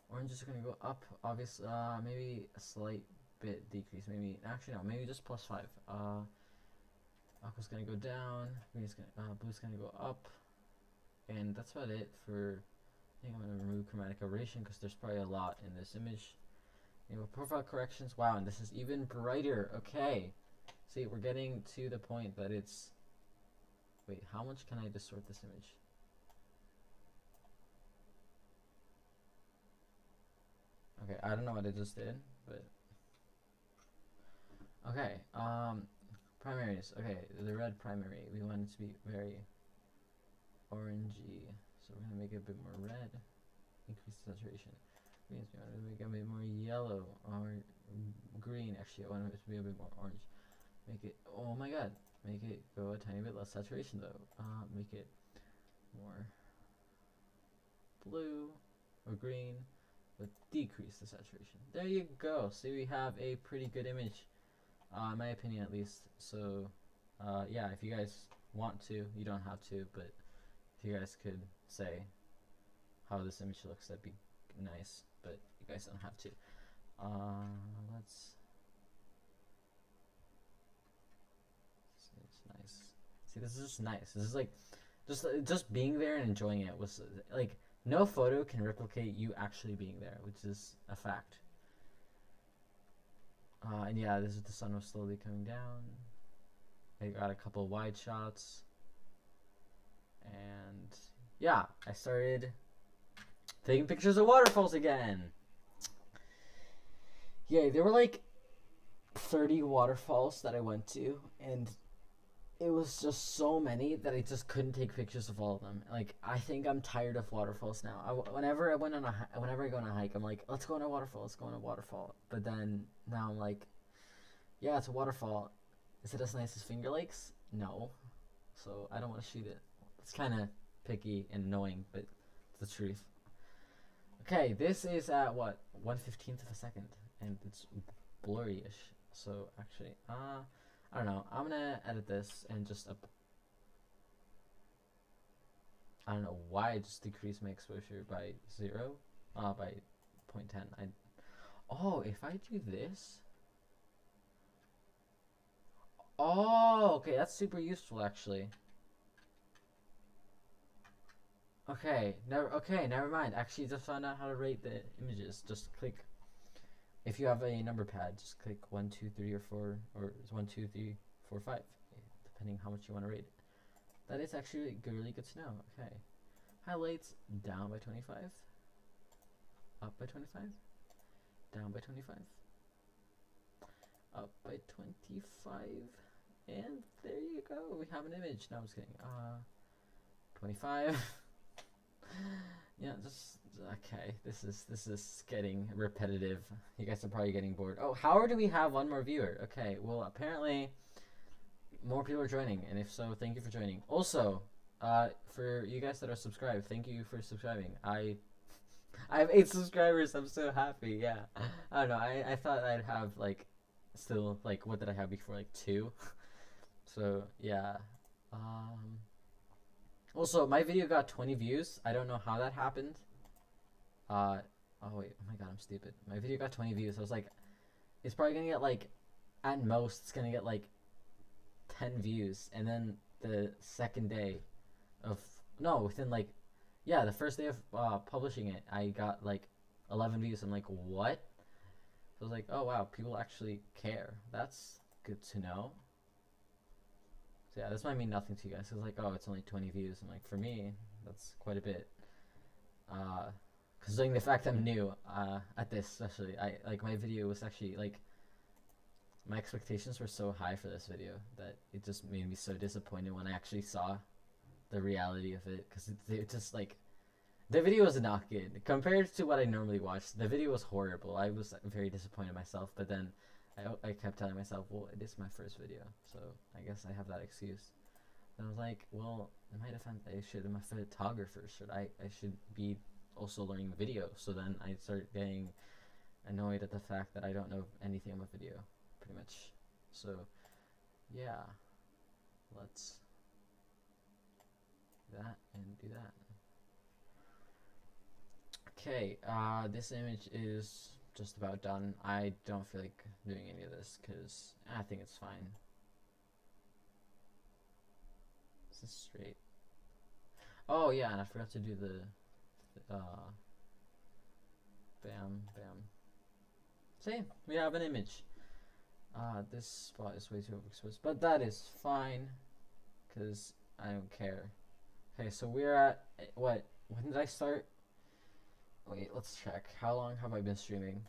oranges are gonna go up. Obviously, maybe a slight bit decrease. Maybe actually no, maybe just +5. Aqua's gonna go down. Green's gonna blue's gonna go up, and that's about it for. I think I'm gonna remove chromatic aberration because there's probably a lot in this image. You know, profile corrections. Wow, and this is even brighter. Okay, see, we're getting to the point that it's. Wait, how much can I distort this image? Okay, I don't know what I just did, but okay. Primaries. Okay, the red primary. We want it to be very orangey, so we're gonna make it a bit more red. Increase the saturation. Greens. We want to make it a bit more yellow or green. Actually, I want it to be a bit more orange. Make it. Oh my God. Make it go a tiny bit less saturation though. Make it more blue or green. But decrease the saturation. There you go. See, we have a pretty good image, in my opinion at least. So, yeah, if you guys want to, you don't have to, but if you guys could say how this image looks, that'd be nice. But you guys don't have to. Let's. It's nice. See, this is just nice. This is like, just being there and enjoying it was like. No photo can replicate you actually being there, which is a fact. And yeah, this is the sun was slowly coming down. I got a couple wide shots. And yeah, I started taking pictures of waterfalls again. Yeah, there were like 30 waterfalls that I went to, and it was just so many that I just couldn't take pictures of all of them. Like, I think I'm tired of waterfalls now. Whenever I go on a hike, I'm like, let's go on a waterfall, let's go on a waterfall. But then now I'm like, yeah, it's a waterfall. Is it as nice as Finger Lakes? No. So I don't want to shoot it. It's kind of picky and annoying, but it's the truth. Okay, this is at what, 1/15 of a second, and it's blurry-ish. So actually, I don't know. I'm gonna edit this and just I don't know why I just decreased my exposure by 0, by 0.10. Oh, if I do this. Oh, okay, that's super useful actually. Okay, never mind. Actually, just found out how to rate the images. Just click. If you have a number pad, just click 1, 2, 3, or 4, or 1, 2, 3, 4, 5, depending how much you want to rate it. That is actually really good to know. Okay, highlights down by 25, up by 25, down by 25, up by 25, and there you go. We have an image. No, I'm just kidding. 25. Yeah, just okay. This is getting repetitive. You guys are probably getting bored. Oh, how do we have one more viewer? Okay, well apparently more people are joining, and if so, thank you for joining. Also, for you guys that are subscribed, thank you for subscribing. I have 8 subscribers. I'm so happy. Yeah, I don't know. I thought I'd have like still like what did I have before, like 2? So yeah. Also, my video got 20 views. I don't know how that happened. Oh wait, oh my God, I'm stupid. My video got 20 views. I was like, it's probably gonna get like, at most, it's gonna get like 10 views. And then the second day of, no, within like, yeah, the first day of publishing it, I got like 11 views. I'm like, what? So I was like, oh wow, people actually care. That's good to know. So yeah, this might mean nothing to you guys. It's like, oh, it's only 20 views. I'm like, for me, that's quite a bit. Considering the fact I'm new at this, especially, my video was actually like, my expectations were so high for this video that it just made me so disappointed when I actually saw the reality of it. Because it just like, the video was not good compared to what I normally watch. The video was horrible. I was very disappointed in myself, but then I kept telling myself, well, it is my first video, so I guess I have that excuse. And I was like, well, in my defense, I'm a photographer. I should be also learning video. So then I started getting annoyed at the fact that I don't know anything about video, pretty much. So, yeah, let's do that and do that. Okay, this image is just about done. I don't feel like doing any of this because I think it's fine. This is straight. Oh yeah, and I forgot to do the bam, bam. See, we have an image. This spot is way too overexposed, but that is fine, because I don't care. Okay, so we're at, what, when did I start? Wait, let's check. How long have I been streaming?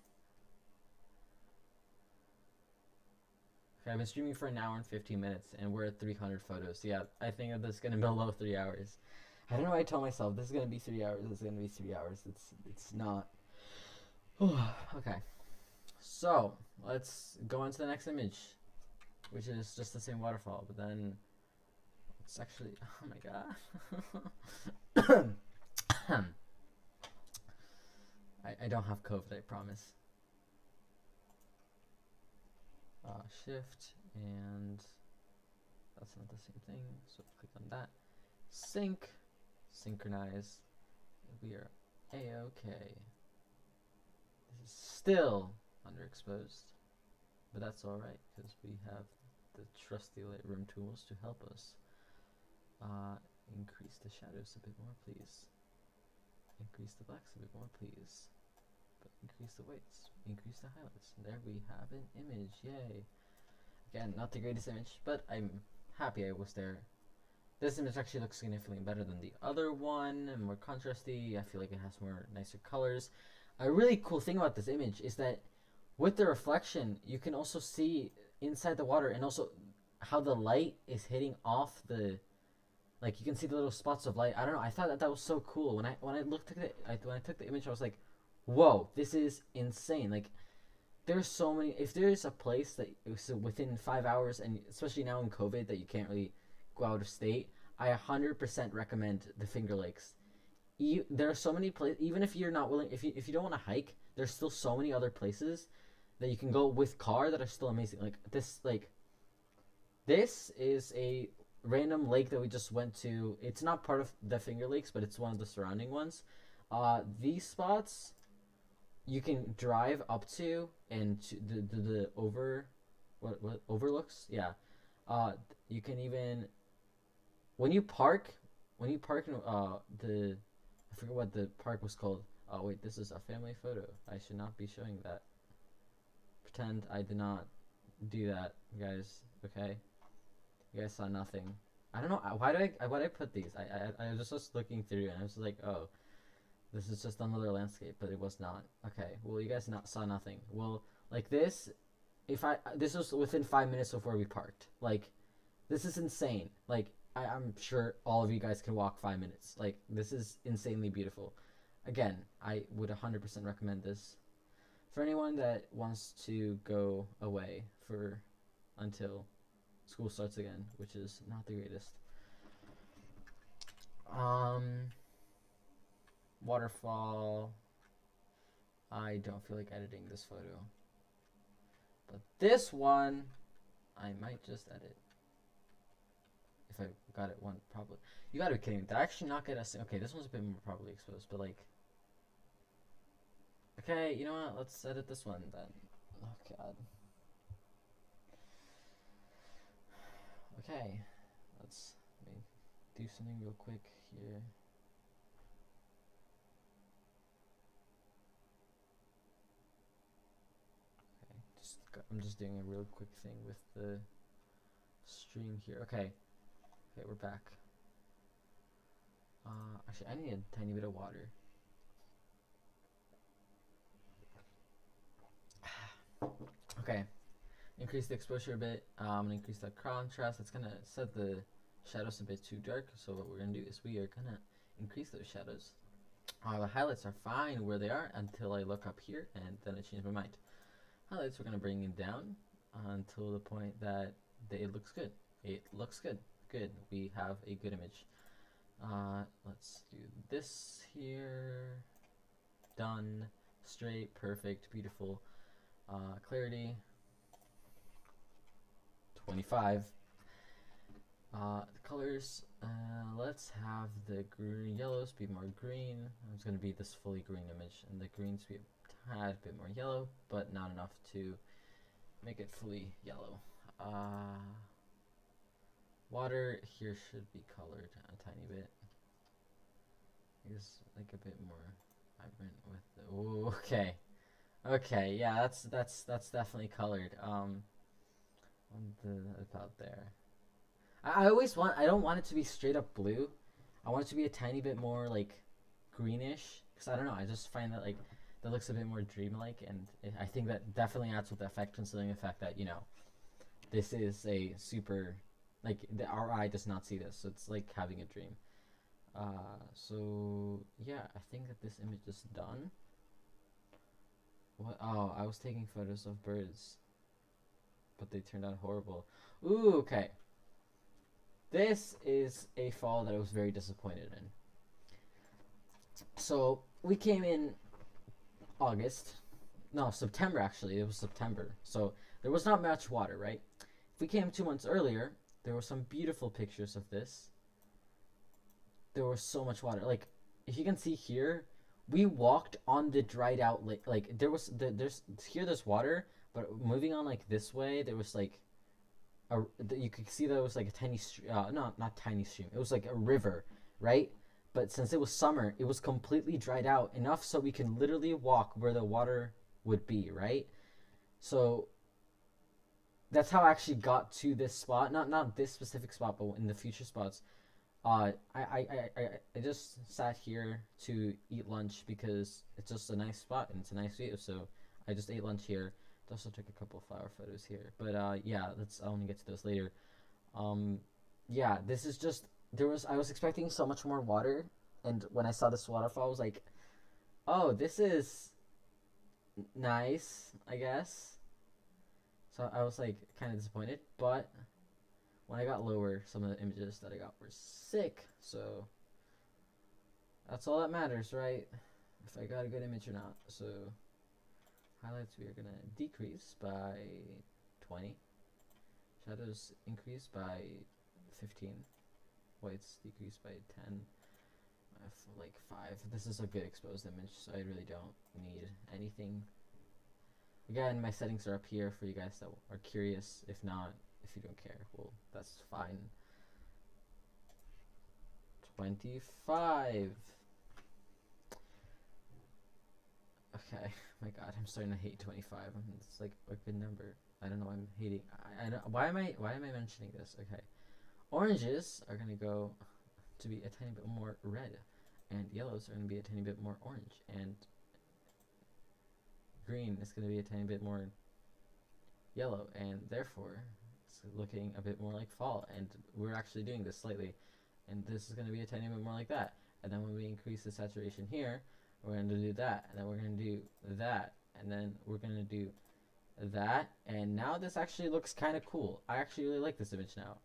Okay, I've been streaming for 1 hour and 15 minutes, and we're at 300 photos. Yeah, I think that this is going to be below 3 hours. I don't know why I told myself this is going to be 3 hours, this is going to be 3 hours. It's not. Okay. So, let's go on to the next image, which is just the same waterfall, but then it's actually, oh my god. I don't have COVID, I promise. Shift, and that's not the same thing, so click on that. Sync, synchronize, we are A-okay. This is still underexposed, but that's alright, because we have the trusty Lightroom tools to help us. Increase the shadows a bit more, please. Increase the blacks a bit more, please. But increase the whites, increase the highlights. There we have an image, yay. Again, not the greatest image, but I'm happy I was there. This image actually looks significantly better than the other one, and more contrasty. I feel like it has more nicer colors. A really cool thing about this image is that with the reflection, you can also see inside the water, and also how the light is hitting off the, like, you can see the little spots of light. I don't know, I thought that was so cool. When I looked at it, when I took the image, I was like, whoa, this is insane. Like, there's so many, if there's a place that is within 5 hours, and especially now in COVID that you can't really go out of state, I 100% recommend the Finger Lakes. There are so many places, even if you're not willing, if you don't want to hike, there's still so many other places that you can go with car that are still amazing. This is a random lake that we just went to. It's not part of the Finger Lakes, but it's one of the surrounding ones. These spots you can drive up to, and to the overlooks. Yeah. You can even, when you park in the, I forget what the park was called. Oh wait, this is a family photo. I should not be showing that. Pretend I did not do that, guys. Okay, you guys saw nothing. I don't know why did I put these. I was just looking through, and I was like, oh, this is just another landscape, but it was not. Okay, well, you guys saw nothing. Well, like this, this was within 5 minutes of where we parked. Like, this is insane. Like, I'm sure all of you guys can walk 5 minutes. Like, this is insanely beautiful. Again, I would 100% recommend this for anyone that wants to go away until school starts again, which is not the greatest. Waterfall. I don't feel like editing this photo, but this one I might just edit. If I got it one, probably. You gotta be kidding me. Did I actually not get a... Okay, this one's a bit more probably exposed, but like... Okay, you know what? Let's edit this one then. Oh, God. Okay. Let me do something real quick here. Okay, I'm just doing a real quick thing with the stream here. Okay. Okay, we're back. Actually, I need a tiny bit of water. Okay, increase the exposure a bit. I'm gonna increase the contrast. It's gonna set the shadows a bit too dark. So what we're gonna do is we are gonna increase those shadows. The highlights are fine where they are until I look up here, and then I change my mind. Highlights, we're gonna bring it down until the point that it looks good. It looks good. Good. We have a good image. Let's do this here. Done. Straight. Perfect. Beautiful. Clarity 25. The colors, let's have the green yellows be more green. It's going to be this fully green image, and the greens be a tad bit more yellow, but not enough to make it fully yellow. Water here should be colored a tiny bit. It's like a bit more vibrant with the, ooh, okay. Okay, yeah, that's definitely colored. About there. I always want. I don't want it to be straight up blue. I want it to be a tiny bit more like greenish. Cause I don't know. I just find that like that looks a bit more dreamlike, and I think that definitely adds with the effect, considering the fact that this is a super like our eye does not see this, so it's like having a dream. So yeah, I think that this image is done. What? Oh, I was taking photos of birds, but they turned out horrible. Ooh, okay. This is a fall that I was very disappointed in. So we came in August. No, September actually. It was September. So there was not much water, right? If we came 2 months earlier, there were some beautiful pictures of this. There was so much water. Like, if you can see here, we walked on the dried out lake. Like there's water, but moving on like this way, there was like you could see there was like a tiny not tiny stream. It was like a river, right? But since it was summer, it was completely dried out enough so we can literally walk where the water would be, right? So that's how I actually got to this spot. Not this specific spot, but in the future spots. I just sat here to eat lunch because it's just a nice spot and it's a nice view. So I just ate lunch here. Also took a couple of flower photos here, but yeah, I want to get to those later. Yeah, this is just I was expecting so much more water, and when I saw this waterfall, I was like, oh, this is nice, I guess. So I was like kind of disappointed, but when I got lower, some of the images that I got were sick. So that's all that matters, right? If I got a good image or not. So highlights we are going to decrease by 20. Shadows increase by 15. Whites decrease by 10. Like 5. This is a good exposed image, so I really don't need anything. Again, my settings are up here for you guys that are curious. If not, if you don't care, well, that's fine. 25. Okay, my god, I'm starting to hate 25. It's like a good number. I don't know why I'm hating. I don't, why am I mentioning this? Okay, oranges are gonna go to be a tiny bit more red, and yellows are gonna be a tiny bit more orange, and green is gonna be a tiny bit more yellow, and therefore it's looking a bit more like fall. And we're actually doing this slightly, and this is gonna be a tiny bit more like that. And then when we increase the saturation here, we're going to do that, and then we're going to do that, and then we're going to do that, and now this actually looks kind of cool. I actually really like this image now.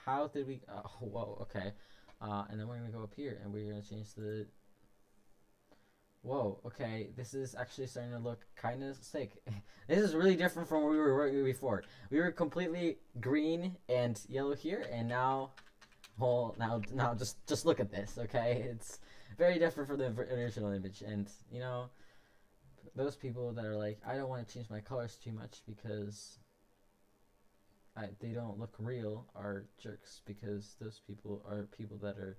How did we, whoa, okay. And then we're going to go up here, and we're going to change the, whoa, okay, this is actually starting to look kind of sick. This is really different from where we were before. We were completely green and yellow here, and now, well, now just look at this, okay? It's very different from the original image, and those people that are like, I don't want to change my colors too much because they don't look real are jerks, because those people are people that are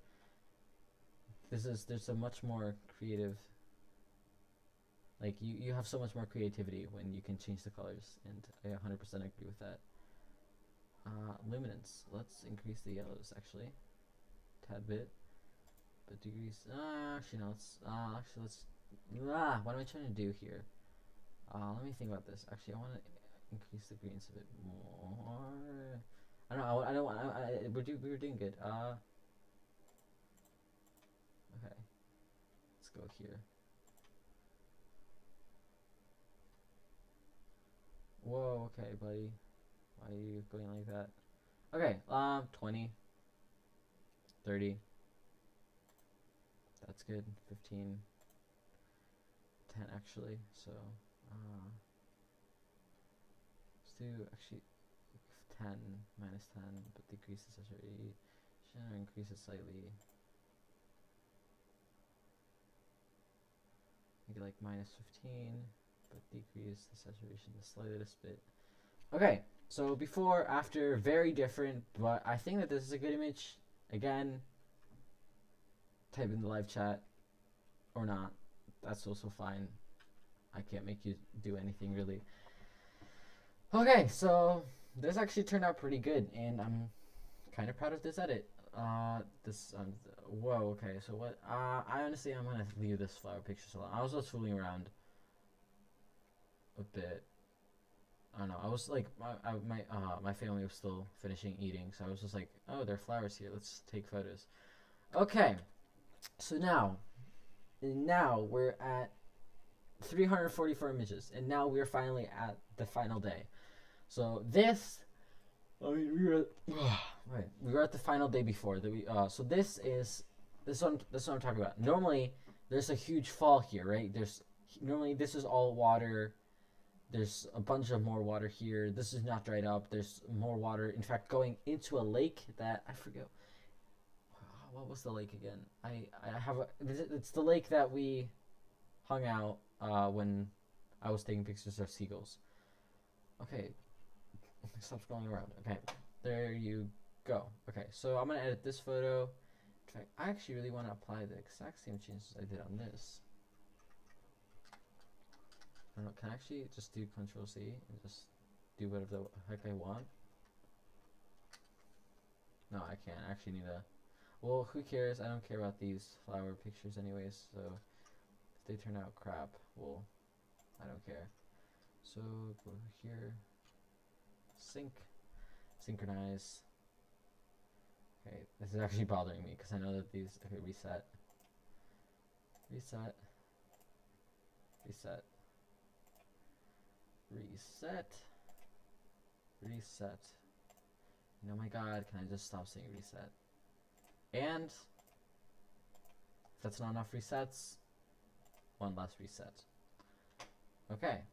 there's a much more creative, like you have so much more creativity when you can change the colors, and I 100% agree with that. Luminance, let's increase the yellows actually tad bit. But degrees, actually no, let's what am I trying to do here? Let me think about this. Actually, I want to increase the greens a bit more. I don't know, I don't want, we were doing good. Okay, let's go here. Whoa, okay, buddy, why are you going like that? Okay, 20, 30. That's good. 15, 10 actually. So let's do actually 10, minus 10, but decrease the saturation or increase it slightly. Make it like minus 15, but decrease the saturation the slightest bit. Okay, so before, after, very different, but I think that this is a good image. Again, type in the live chat or not. That's also fine. I can't make you do anything really. Okay, so this actually turned out pretty good, and I'm kind of proud of this edit. Whoa, okay, so what, I honestly, I'm gonna leave this flower picture so long. I was just fooling around a bit. I don't know, I was like, my family was still finishing eating, so I was just like, oh, there are flowers here, let's take photos. Okay, so now we're at 344 images, and now we're finally at the final day. So this, I mean, we were at the final day before that we. So this is what I'm talking about. Normally, there's a huge fall here, right? Normally this is all water. There's a bunch of more water here. This is not dried up. There's more water. In fact, going into a lake that I forget. What was the lake again? I have it's the lake that we hung out when I was taking pictures of seagulls. Okay. Stop scrolling around. Okay, there you go. Okay, so I'm gonna edit this photo. In fact, I actually really want to apply the exact same changes I did on this. I don't know, can I actually just do Control C and just do whatever the heck I want? No, I can't. I actually need a... Well, who cares? I don't care about these flower pictures anyways, so if they turn out crap, well, I don't care. So, go here. Synchronize. Okay, this is actually bothering me because I know that these. Okay, reset. And oh my god, can I just stop saying reset? And if that's not enough resets, one last reset. Okay.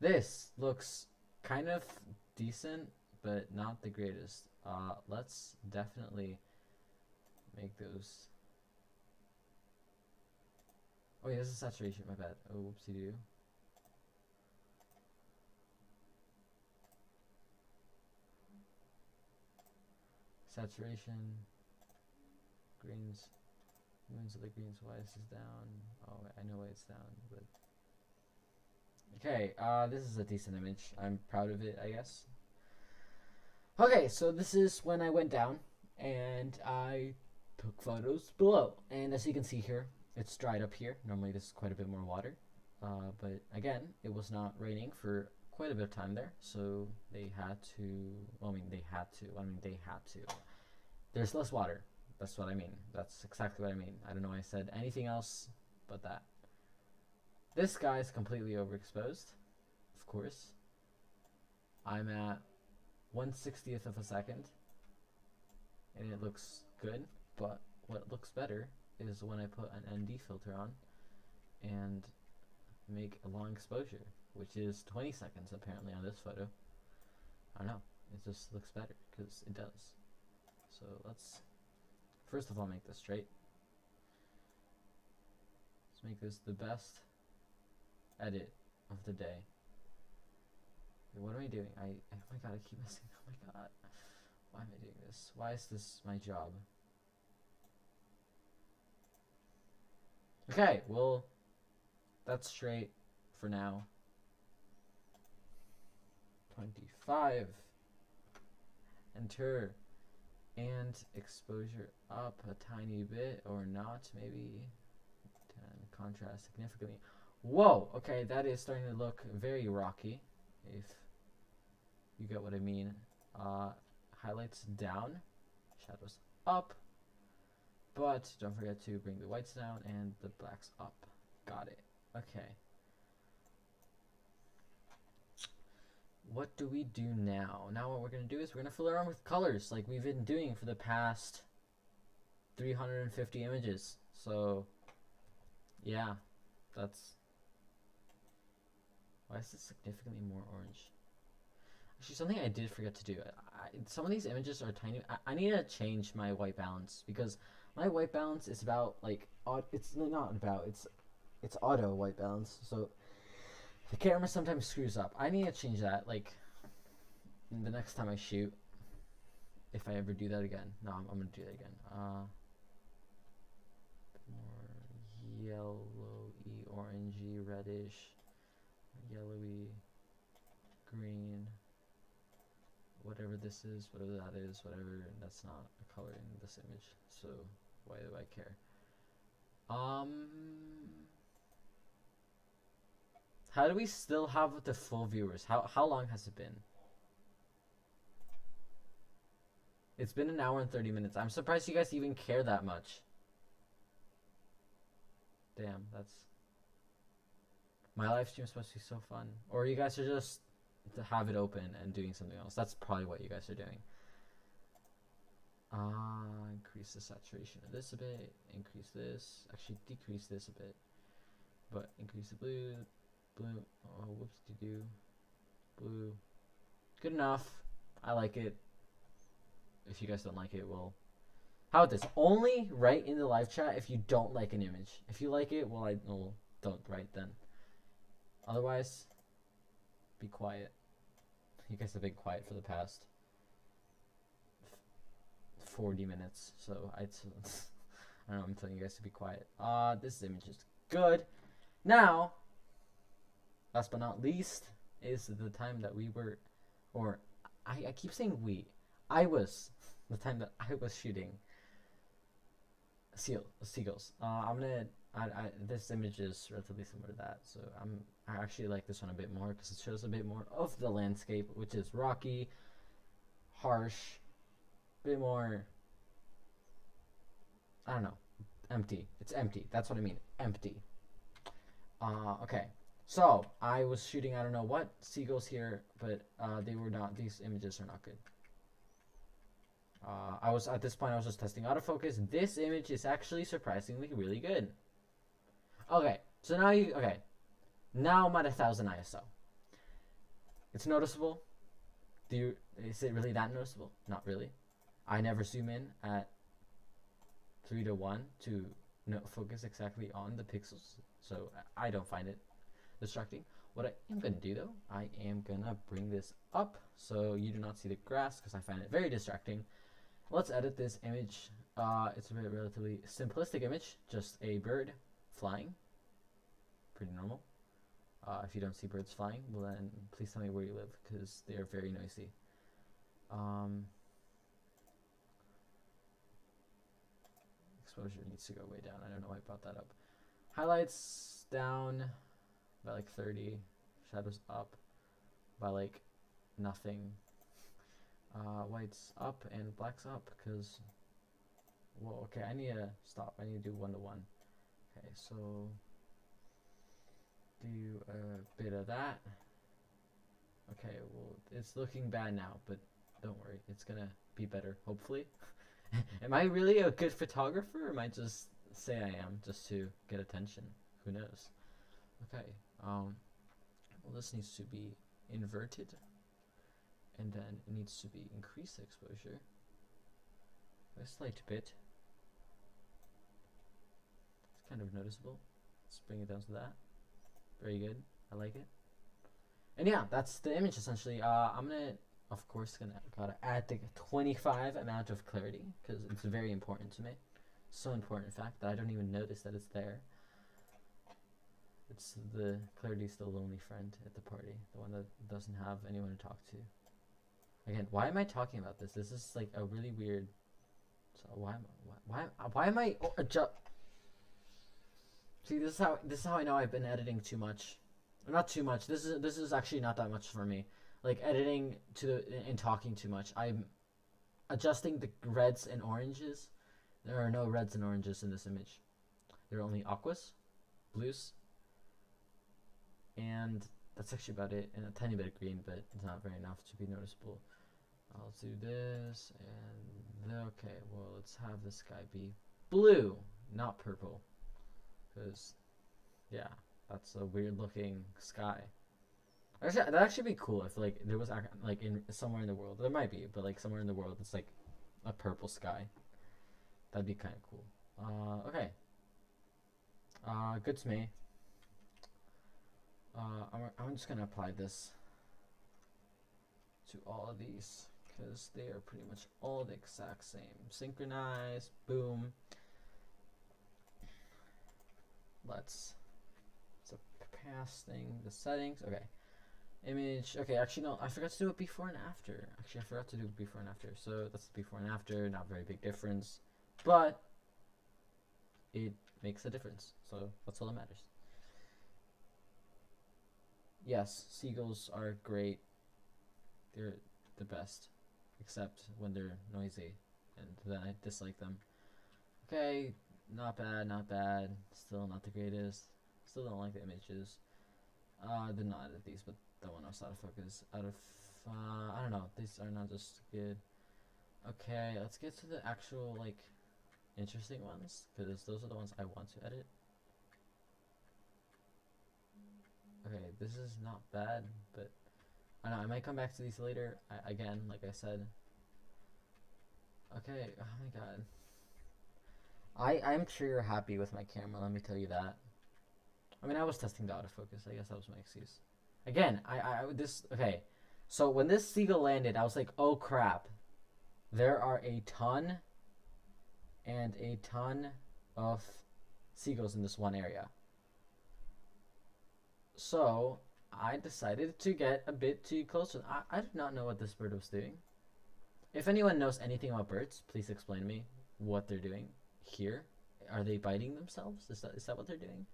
This looks kind of decent, but not the greatest. Let's definitely make those. Oh yeah, this is saturation, my bad. Oh, whoopsie doo. Saturation, greens, of the greens, why this is down. Oh, I know why it's down, but okay, this is a decent image. I'm proud of it, I guess. Okay, so this is when I went down and I took photos below. And as you can see here, it's dried up here. Normally this is quite a bit more water. But again, it was not raining for quite a bit of time there. So they had to, well, they had to. There's less water. That's what I mean. That's exactly what I mean. I don't know why I said anything else but that. This guy's completely overexposed, of course. I'm at 1/60th of a second, and it looks good, but what looks better is when I put an ND filter on and make a long exposure, which is 20 seconds apparently on this photo. I don't know, it just looks better, because it does. So let's, first of all, make this straight. Let's make this the best edit of the day. Wait, what am I doing? Oh my god, I keep missing. Oh my god. Why am I doing this? Why is this my job? Okay, well, that's straight for now. 25. Enter. And exposure up a tiny bit, or not, maybe. 10. Contrast significantly. Whoa, okay, that is starting to look very rocky, if you get what I mean. Highlights down, shadows up, but don't forget to bring the whites down and the blacks up. Got it. Okay. What do we do now? Now what we're going to do is we're going to fill around with colors like we've been doing for the past 350 images. So, yeah, that's... Why is this significantly more orange? Actually, something I did forget to do. Some of these images are tiny. I need to change my white balance because my white balance is about like it's not about it's auto white balance. So the camera sometimes screws up. I need to change that like the next time I shoot. If I ever do that again. No, I'm gonna do that again. More yellowy, orangey, reddish, yellowy, green. Whatever this is, whatever that is, whatever, that's not a color in this image, so why do I care? How do we still have the full viewers? How long has it been? It's been an hour and 30 minutes. I'm surprised you guys even care that much. Damn, that's... My live stream is supposed to be so fun. Or you guys are just to have it open and doing something else. That's probably what you guys are doing. Increase the saturation of this a bit. Increase this. Actually, decrease this a bit. But increase the blue. Blue. Oh, whoops, do. Blue. Good enough. I like it. If you guys don't like it, well... How about this? Only write in the live chat if you don't like an image. If you like it, well, don't write then. Otherwise, be quiet. You guys have been quiet for the past 40 minutes, so I don't know, I'm telling you guys to be quiet. This image is good. Now, last but not least, is the time that we were, or I keep saying we. I was, the time that I was shooting seagulls. This image is relatively similar to that, so I actually like this one a bit more because it shows a bit more of the landscape, which is rocky, harsh, a bit more, I don't know, empty. It's empty. That's what I mean, empty. Okay. So I was shooting, I don't know what seagulls here, but they were not. These images are not good. I was at this point. I was just testing autofocus. This image is actually surprisingly really good. Okay, so now now I'm at 1000 ISO. It's noticeable. Is it really that noticeable? Not really. I never zoom in at 3:1 to focus exactly on the pixels, so I don't find it distracting. What I am going to do though, I am going to bring this up so you do not see the grass because I find it very distracting. Let's edit this image. It's a relatively simplistic image, just a bird flying. Pretty normal. If you don't see birds flying, well then please tell me where you live because they are very noisy. Exposure needs to go way down. I don't know why I brought that up. Highlights down by like 30. Shadows up by like nothing. White's up and black's up because, well, okay, I need to stop. I need to do 1:1. Okay, so do a bit of that. Okay, well, it's looking bad now, but don't worry, it's gonna be better, hopefully. Am I really a good photographer, or am I just say I am just to get attention? Who knows? Okay, well, this needs to be inverted, and then it needs to be increased exposure by a slight bit. It's kind of noticeable. Let's bring it down to that. Very good. I like it. And yeah, that's the image essentially. I'm gonna, of course, gotta add the 25 amount of clarity because it's very important to me. So important, in fact, that I don't even notice that it's there. It's the clarity's the lonely friend at the party, the one that doesn't have anyone to talk to. Again, why am I talking about this? This is like a really weird. So why am I See, this is how I know I've been editing too much. Not too much. This is actually not that much for me. Like editing and talking too much. I'm adjusting the reds and oranges. There are no reds and oranges in this image. There are only aquas, blues, and that's actually about it. And a tiny bit of green, but it's not very enough to be noticeable. I'll do this and okay. Well, let's have the sky be blue, not purple, because yeah, that's a weird looking sky. Actually, that'd actually be cool if like there was like in somewhere in the world. There might be, but like somewhere in the world, it's like a purple sky. That'd be kind of cool. Okay. Good to me. I'm just gonna apply this to all of these because they are pretty much all the exact same. Synchronize, boom. Let's pasting the settings. Okay. Image. Okay, actually no, I forgot to do it before and after. Actually, I forgot to do before and after. So that's before and after. Not very big difference, but it makes a difference. So that's all that matters. Yes, seagulls are great. They're the best, except when they're noisy, and then I dislike them. Okay, not bad, not bad. Still not the greatest. Still don't like the images. Did not edit these, but that one was out of focus. I don't know. These are not just good. Okay, let's get to the actual like interesting ones because those are the ones I want to edit. Okay, this is not bad, but I know I might come back to these later. Again, like I said. Okay, oh my god. I'm trigger happy with my camera, let me tell you that. I mean, I was testing the autofocus. I guess that was my excuse. Again, okay. So when this seagull landed, I was like, oh crap. There are a ton and a ton of seagulls in this one area. So I decided to get a bit too close. I did not know what this bird was doing. If anyone knows anything about birds, please explain to me what they're doing here. Are they biting themselves? Is that what they're doing?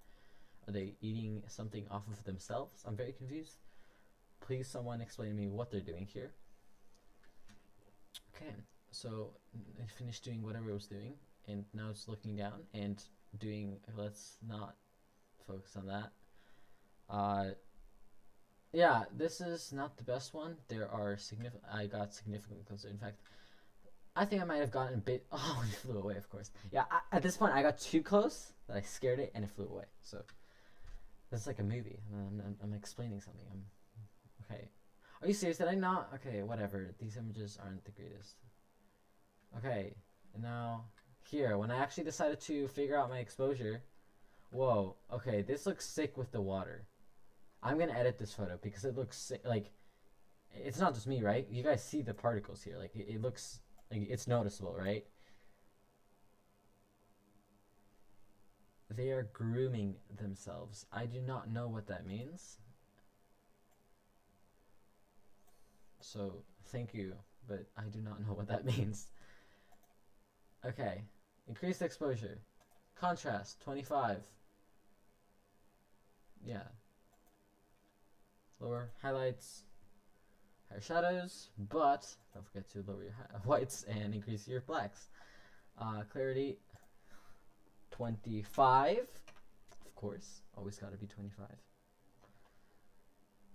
Are they eating something off of themselves? I'm very confused. Please someone explain to me what they're doing here. Okay, so it finished doing whatever it was doing, and now it's looking down and doing, let's not focus on that. Yeah, this is not the best one. There are I got significantly closer. In fact, I think I might have gotten a bit, oh, it flew away, of course. Yeah, at this point, I got too close that I scared it and it flew away, so. It's like a movie. I'm explaining something. Okay. Are you serious? Did I not? Okay, whatever. These images aren't the greatest. Okay, now here, when I actually decided to figure out my exposure, whoa. Okay, this looks sick with the water. I'm gonna edit this photo because it looks sick. Like, it's not just me, right? You guys see the particles here. Like, it looks like it's noticeable, right? They are grooming themselves. I do not know what that means. So, thank you, but I do not know what that means. Okay. Increased exposure. Contrast, 25. Yeah. Lower highlights, higher shadows, but don't forget to lower your whites and increase your blacks. Clarity, 25. Of course, always gotta be 25.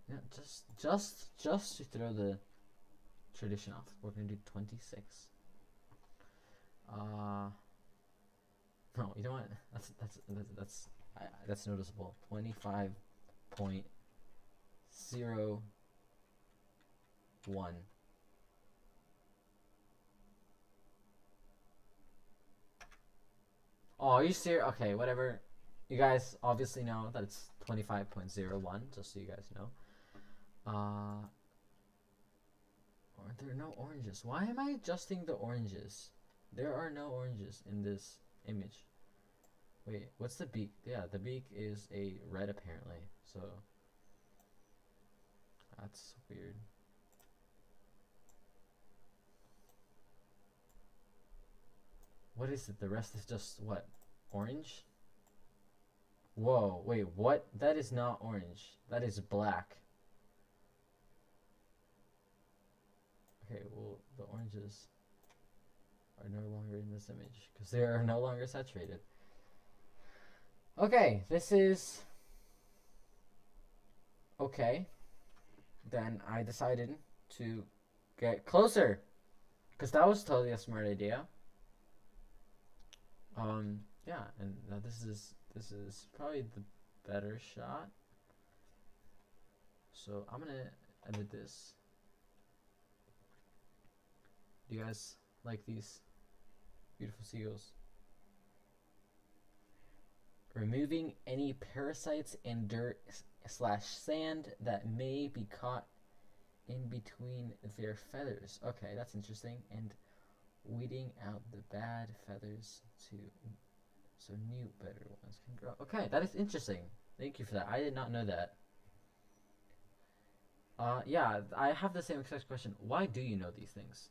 Yeah, just to throw the tradition off, we're gonna do 26. No, you know what? That's noticeable. 25.01. Oh, are you serious? Okay, whatever. You guys obviously know that it's 25.01, just so you guys know. Or there are no oranges. Why am I adjusting the oranges? There are no oranges in this image. Wait, what's the beak? Yeah, the beak is a red apparently, so that's weird. What is it? The rest is just what? Orange? Whoa, wait, what? That is not orange. That is black. Okay, well, the oranges are no longer in this image because they are no longer saturated. Okay, this is okay. Then I decided to get closer because that was totally a smart idea. Yeah, and now this is probably the better shot. So I'm gonna edit this. Do you guys like these beautiful seagulls? Removing any parasites and dirt / sand that may be caught in between their feathers. Okay, that's interesting. And weeding out the bad feathers so new, better ones can grow. Okay, that is interesting. Thank you for that. I did not know that. Yeah, I have the same exact question. Why do you know these things?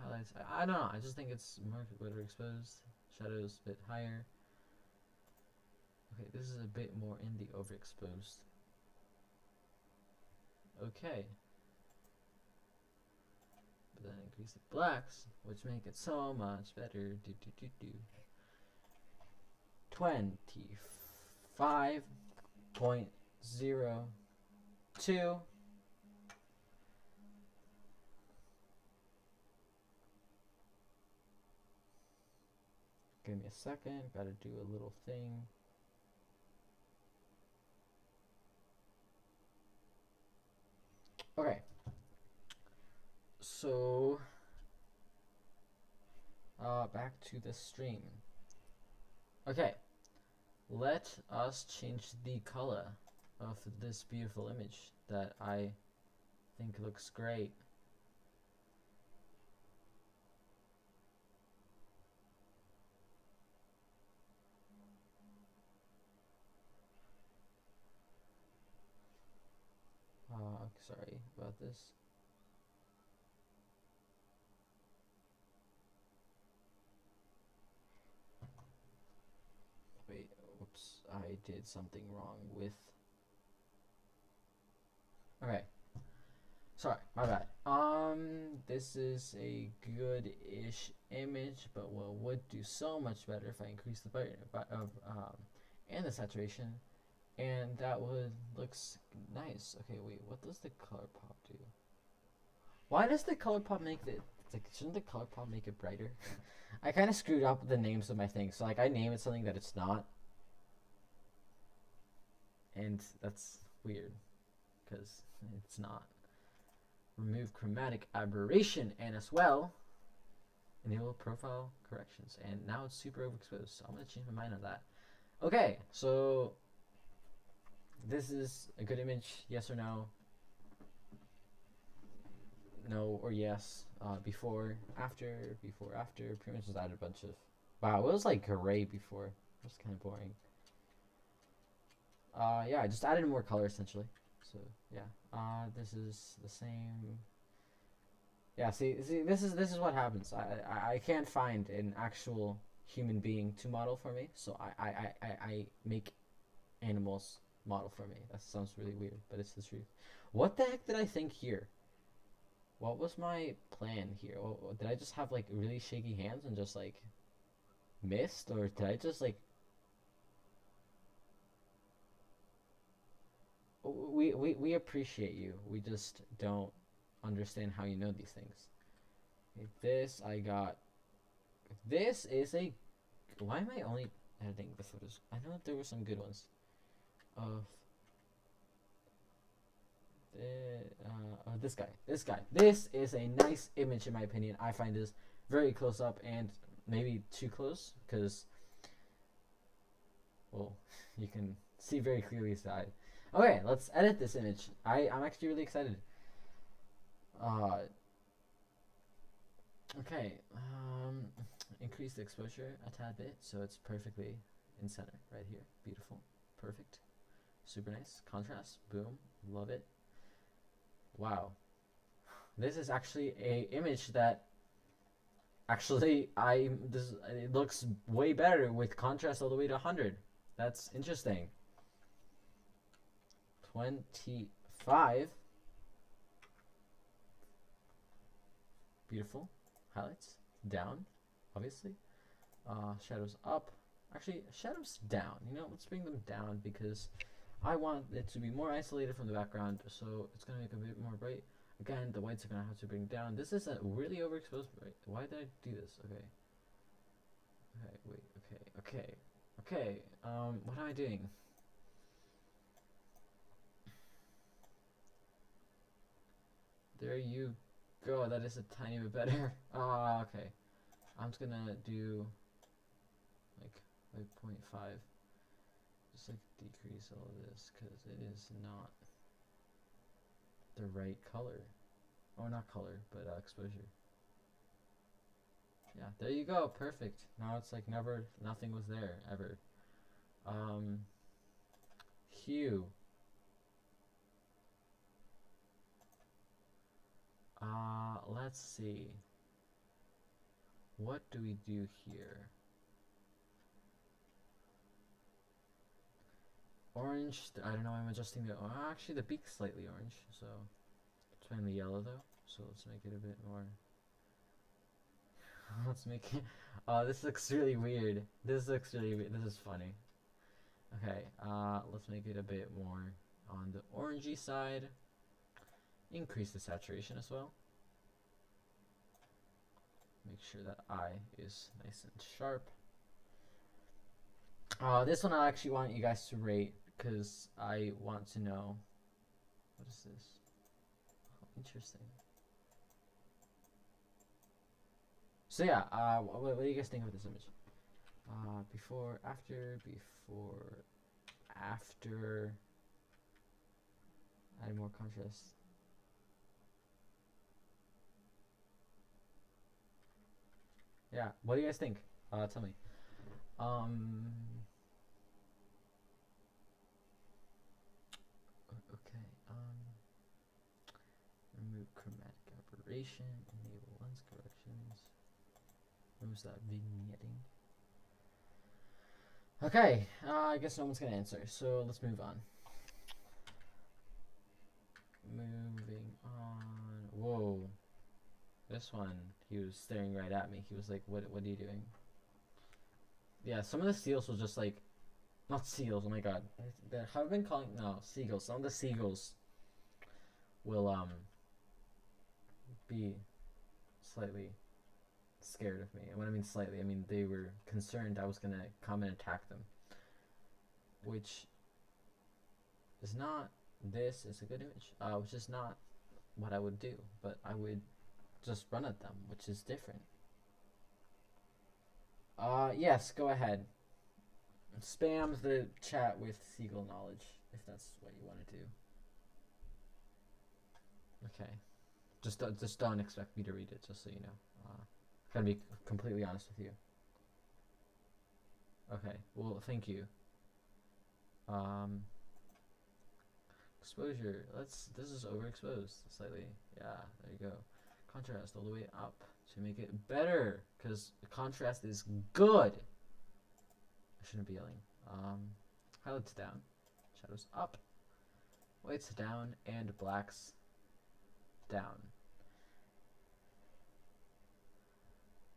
Highlights. I don't know. I just think it's more better exposed. Shadows a bit higher. Okay, this is a bit more in the overexposed. Okay. But then increase the blacks, which make it so much better. 25.02. Give me a second. Gotta do a little thing. Okay. So, back to the stream. Okay. Let us change the color of this beautiful image that I think looks great. Sorry about this. Wait, oops, I did something wrong with... Okay. Sorry, my bad. This is a good-ish image, but what would do so much better if I increase the and the saturation, and that would looks nice. Okay, wait, what does the color pop do? Why does the color pop make it? Like, shouldn't the color pop make it brighter? I kind of screwed up the names of my things, so like I name it something that it's not, and that's weird because it's not. Remove chromatic aberration, and as well enable profile corrections, and now it's super overexposed, so I'm gonna change my mind on that. Okay, so this is a good image, yes or no? No or yes. Before, after, pretty much just added a bunch of... Wow, it was like gray before. It was kind of boring. Yeah, I just added more color essentially. So yeah, this is the same. Yeah, see, this is what happens. I can't find an actual human being to model for me, so I make animals model for me. That sounds really weird, but it's the truth. What the heck did I think here? What was my plan here? Did I just have like really shaky hands and just like missed, or did I just like... We appreciate you. We just don't understand how you know these things. Okay, this I got. This is a... Why am I only editing the photos? I know that there were some good ones. Of this guy. This is a nice image in my opinion. I find this very close up and maybe too close because, well, you can see very clearly his eye. Okay, let's edit this image. I'm actually really excited. Okay, increase the exposure a tad bit so it's perfectly in center right here. Beautiful, perfect, super nice. Contrast, boom, love it. Wow, this is actually a image that actually it looks way better with contrast all the way to 100. That's interesting. 25. Beautiful. Highlights down, obviously. Shadows up. Actually, shadows down. You know, let's bring them down because I want it to be more isolated from the background, so it's gonna make a bit more bright. Again, the whites are gonna have to bring down. This is a really overexposed bright. Why did I do this? Okay. Okay, wait, Okay, what am I doing? There you go. That is a tiny bit better. Okay. I'm just gonna do like 5.5. Just like decrease all of this because it is not the right color. Oh, not color, but exposure. Yeah, there you go. Perfect. Now it's like nothing was there ever. Hue. Let's see. What do we do here? Orange. I don't know. I'm adjusting the. Actually, the beak's slightly orange, so it's fine. The yellow though. So let's make it a bit more. Let's make it. Oh, this looks really weird. This looks really weird. This is funny. Okay. Let's make it a bit more on the orangey side. Increase the saturation as well. Make sure that eye is nice and sharp. This one I actually want you guys to rate because I want to know. What is this? Oh, interesting. So yeah, what do you guys think of this image? Before, after, add more contrast. Yeah, what do you guys think? Tell me. Okay. Remove chromatic aberration. Enable lens corrections. Removes that vignetting. Okay. I guess no one's gonna answer. So let's move on. Moving on. Whoa. This one, he was staring right at me. He was like, what are you doing? Yeah, some of the seals will just like, not seals, oh my god. Have I been calling, no, seagulls. Some of the seagulls will, be slightly scared of me. And when I mean slightly, I mean they were concerned I was gonna come and attack them. Which is not, this is a good image. Which is not what I would do, but I would just run at them, which is different. Yes, go ahead. Spam the chat with seagull knowledge, if that's what you want to do. Okay. Just don't expect me to read it, just so you know. I'm gonna be completely honest with you. Okay, well, thank you. Exposure, this is overexposed slightly. Yeah, there you go. Contrast all the way up to make it better, because the contrast is good. I shouldn't be yelling. Highlights down, shadows up, whites down, and blacks down.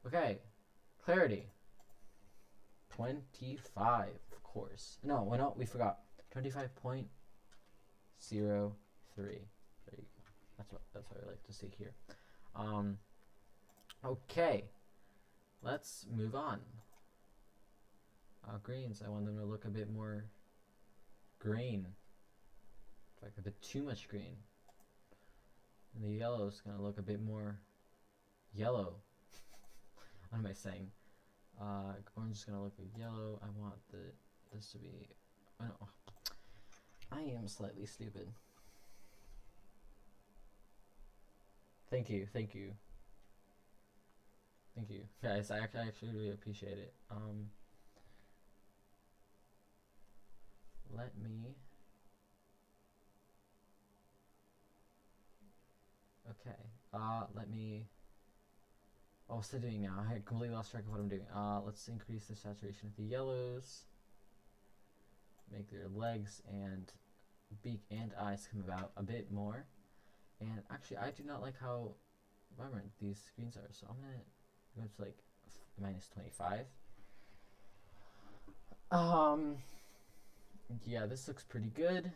Okay, clarity. 25, of course. No, we forgot. 25.03. That's what I like to see here. Okay, let's move on. Greens, I want them to look a bit more green. In fact, a bit too much green. And the yellow is gonna look a bit more yellow. What am I saying? Orange is gonna look like yellow. I want this to be. Oh no, I am slightly stupid. Thank you, guys. I actually really appreciate it. Let me. Okay. Let me. Oh, what's it doing now? I completely lost track of what I'm doing. Let's increase the saturation of the yellows. Make their legs and beak and eyes come about a bit more. And actually, I do not like how vibrant these screens are, so I'm gonna go to like -25. Yeah, this looks pretty good.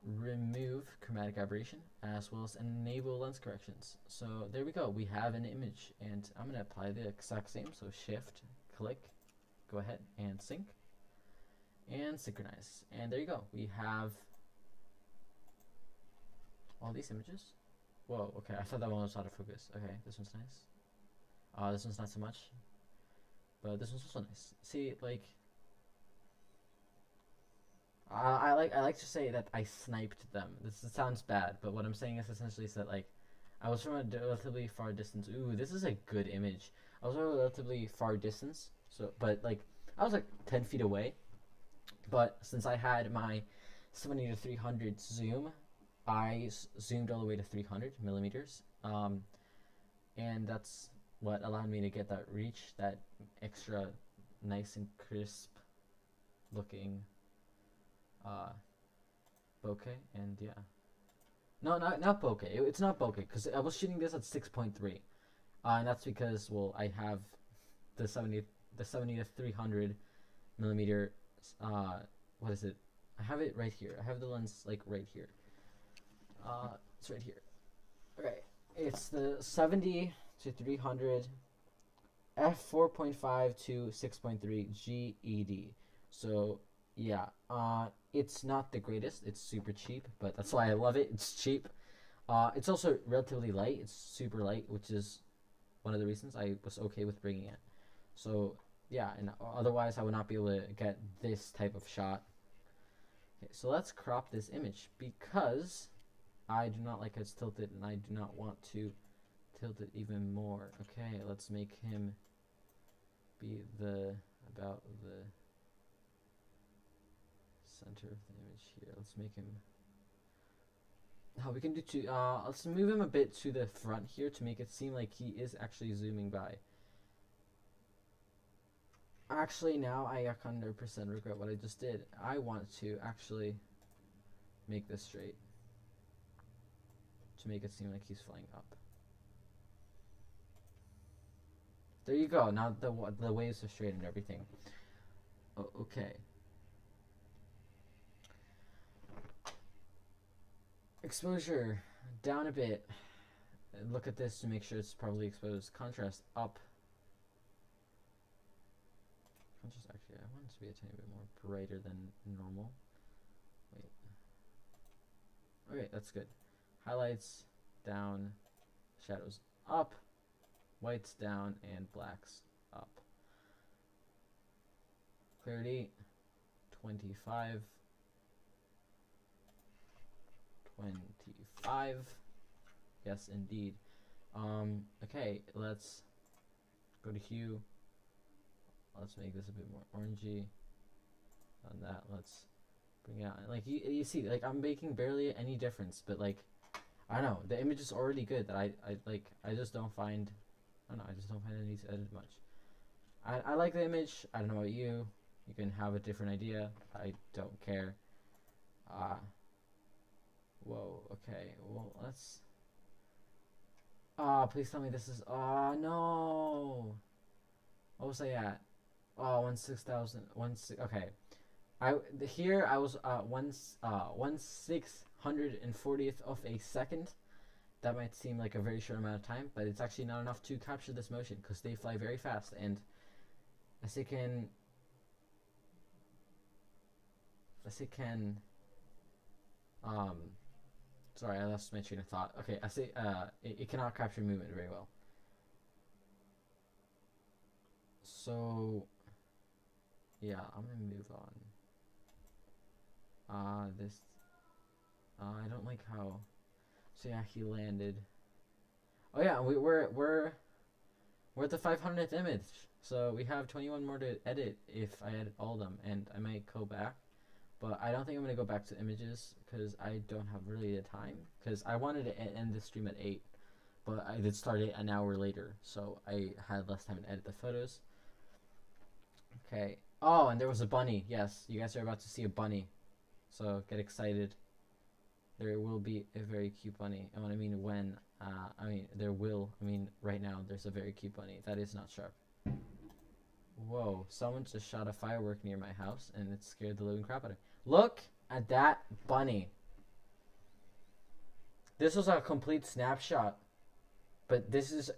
Remove chromatic aberration as well as enable lens corrections. So there we go. We have an image, and I'm gonna apply the exact same. So shift, click, go ahead and sync. and synchronize. And there you go. We have all these images. Whoa, okay, I thought that one was out of focus. Okay, this one's nice. This one's not so much. But this one's also nice. See, like, I like to say that I sniped them. This sounds bad, but what I'm saying is essentially that, like, I was from a relatively far distance. Ooh, this is a good image. I was from a relatively far distance, so, but, like, I was like 10 feet away. But since I had my 70 to 300 zoom, I zoomed all the way to 300 millimeters. And that's what allowed me to get that reach, that extra nice and crisp looking bokeh. And yeah, no, not bokeh. It's not bokeh because I was shooting this at 6.3, and that's because, well, I have the 70 to 300 millimeter. What is it? I have it right here. I have the lens like right here. It's right here. Okay, it's the 70 to 300 f4.5 to 6.3 GED. So yeah, it's not the greatest. It's super cheap, but that's why I love it. It's cheap. It's also relatively light. It's super light, which is one of the reasons I was okay with bringing it. So yeah, and otherwise I would not be able to get this type of shot. Okay, so let's crop this image because I do not like how it's tilted, and I do not want to tilt it even more. Okay, let's make him be about the center of the image here. Let's make him. We can do two. Let's move him a bit to the front here to make it seem like he is actually zooming by. Actually, now I 100% regret what I just did. I want to actually make this straight to make it seem like he's flying up. There you go. Now the waves are straight and everything. Oh, okay. Exposure down a bit. Look at this to make sure it's properly exposed. Contrast up. Contrast, actually, I want it to be a tiny bit more brighter than normal. Wait. Okay, that's good. Highlights down, shadows up, whites down, and blacks up. Clarity 25. 25. Yes, indeed. Okay, let's go to hue. Let's make this a bit more orangey. On that, let's bring it out. Like you see, like I'm making barely any difference, but like I don't know, the image is already good. That I just don't find. I don't know. I just don't find it needs to edit much. I like the image. I don't know about you. You can have a different idea. I don't care. Whoa. Okay. Well, let's. Please tell me this is. No. What was I at? 16,000. Okay. Here I was 1/640th of a second. That might seem like a very short amount of time, but it's actually not enough to capture this motion because they fly very fast. And as it can, sorry, I lost my train of thought. Okay, it cannot capture movement very well. So yeah, I'm gonna move on. I don't like how. So yeah, he landed. Oh yeah, we're at the 500th image, so we have 21 more to edit if I edit all of them, and I might go back, but I don't think I'm gonna go back to images because I don't have really the time. Because I wanted to end the stream at 8, but I did start it an hour later, so I had less time to edit the photos. Okay. Oh, and there was a bunny. Yes, you guys are about to see a bunny. So get excited. There will be a very cute bunny. And when I mean when, I mean there will. I mean right now there's a very cute bunny. That is not sharp. Whoa, someone just shot a firework near my house and it scared the living crap out of me. Look at that bunny. This was a complete snapshot. But this is...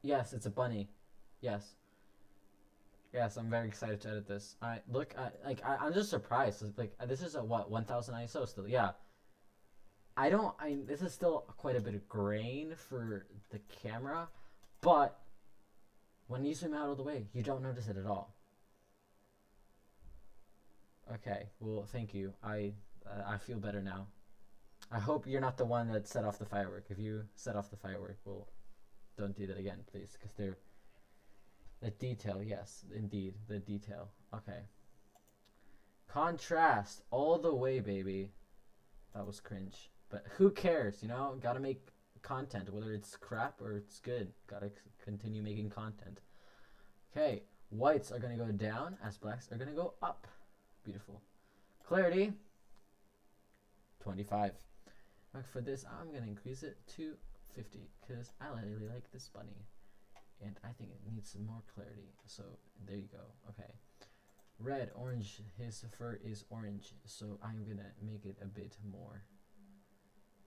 Yes, it's a bunny. Yes. Yes, I'm very excited to edit this. I look, I'm just surprised. Like, this is a what 1000 ISO still. Yeah, I don't. This is still quite a bit of grain for the camera, but when you zoom out all the way, you don't notice it at all. Okay, well, thank you. I feel better now. I hope you're not the one that set off the firework. If you set off the firework, well, don't do that again, please, because they're the detail. Yes, indeed, the detail. Okay. Contrast all the way, baby. That was cringe, but who cares? You know, gotta make content, whether it's crap or it's good. Gotta continue making content. Okay, whites are gonna go down as blacks are gonna go up. Beautiful. Clarity, 25. For this, I'm gonna increase it to 50 because I really like this bunny, and I think it needs some more clarity. So there you go. Okay. Red, orange. His fur is orange, so I'm gonna make it a bit more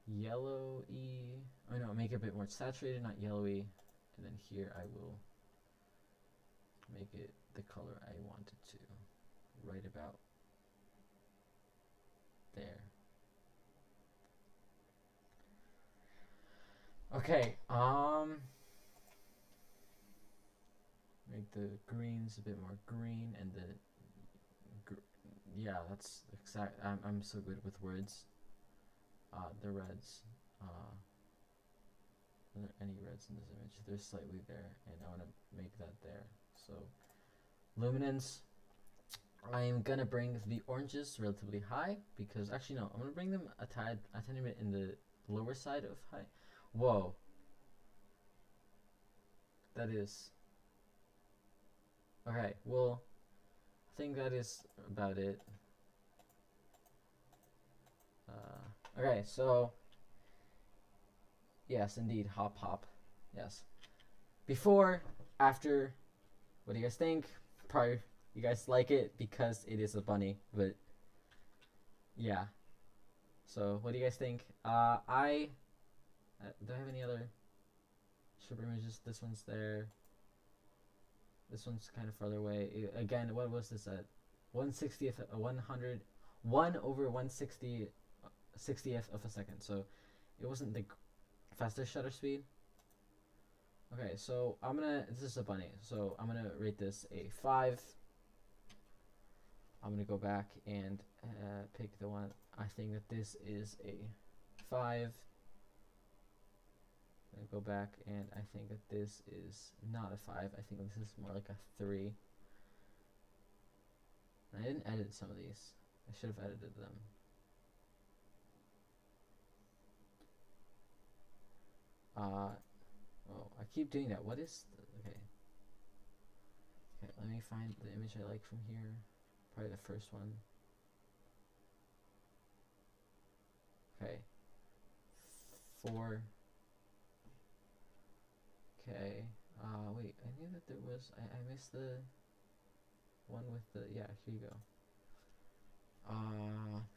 yellowy. Oh no, make it a bit more saturated, not yellowy. And then here I will make it the color I want it to, right about there. Okay, make the greens a bit more green and the yeah, that's exact. I'm so good with words. The reds. Are there any reds in this image? They're slightly there, and I want to make that there. So, luminance. I'm gonna bring the oranges relatively high because actually no, I'm gonna bring them a tiny bit in the lower side of high. Whoa. That is. Okay, well, I think that is about it. Okay, so yes, indeed, hop hop. Yes. Before, after, what do you guys think? Probably you guys like it because it is a bunny, but yeah. So what do you guys think? Do I have any other stripper images? This one's there. This one's kind of farther away. Again, what was this at? 1/60th, 1 over 1/60th of a second. So it wasn't the fastest shutter speed. Okay, so this is a bunny. So I'm gonna rate this a 5. I'm gonna go back and pick the one. I think that this is a 5. I'm gonna go back and I think that this is not a 5. I think this is more like a 3. I didn't edit some of these. I should have edited them. Oh, I keep doing that. What is okay. Okay, let me find the image I like from here. Probably the first one. Okay. 4. Okay. Wait, I knew that there was I missed the one with the yeah, here you go.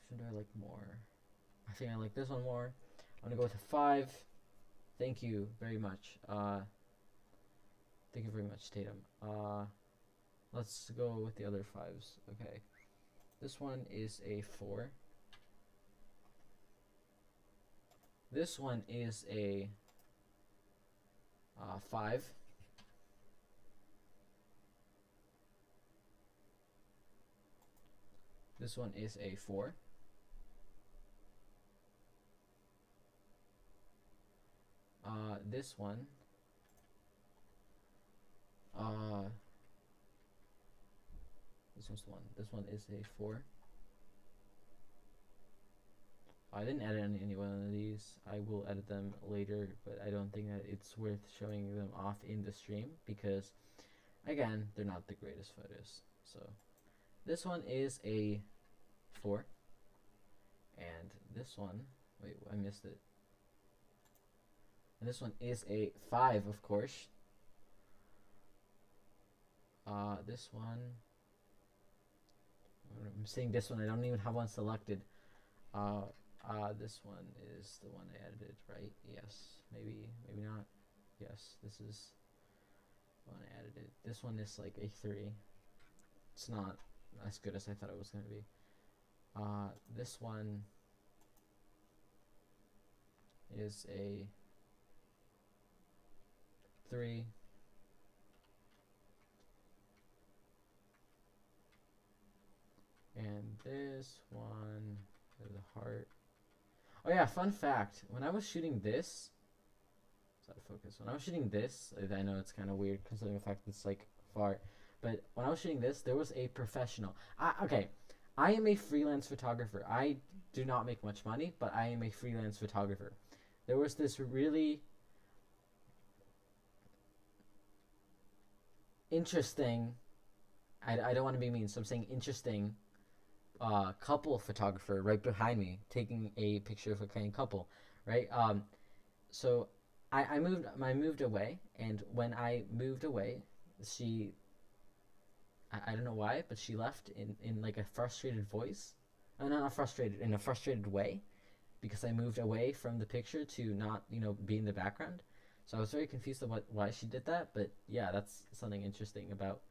Should I like more? I think I like this one more. I'm gonna go with a 5. Thank you very much. Thank you very much, Tatum. Let's go with the other 5s. Okay. This one is a 4. This one is a 5. This one is a 4. This one. This one's the one. This one is a 4. I didn't edit any one of these. I will edit them later, but I don't think that it's worth showing them off in the stream because, again, they're not the greatest photos. So, this one is a 4. And this one, wait, I missed it. And this one is a 5, of course. This one, I'm saying this one, I don't even have one selected. This one is the one I edited, right? Yes, maybe not. Yes, this is the one I edited. This one is like a 3. it's not as good as I thought it was gonna be. This one is a 3. And this one is a heart. Oh yeah, fun fact. When I was shooting this, it's out of focus. When I was shooting this, I know it's kind of weird considering the fact that it's like far, but when I was shooting this, there was a professional. Okay, I am a freelance photographer. I do not make much money, but I am a freelance photographer. There was this really interesting, I don't want to be mean, so I'm saying interesting, couple photographer right behind me taking a picture of a kind couple, right? So I moved away, and when I moved away, she, I don't know why, but she left in like a frustrated voice. Not frustrated, in a frustrated way, because I moved away from the picture to not, be in the background. So I was very confused about why she did that, but yeah, that's something interesting about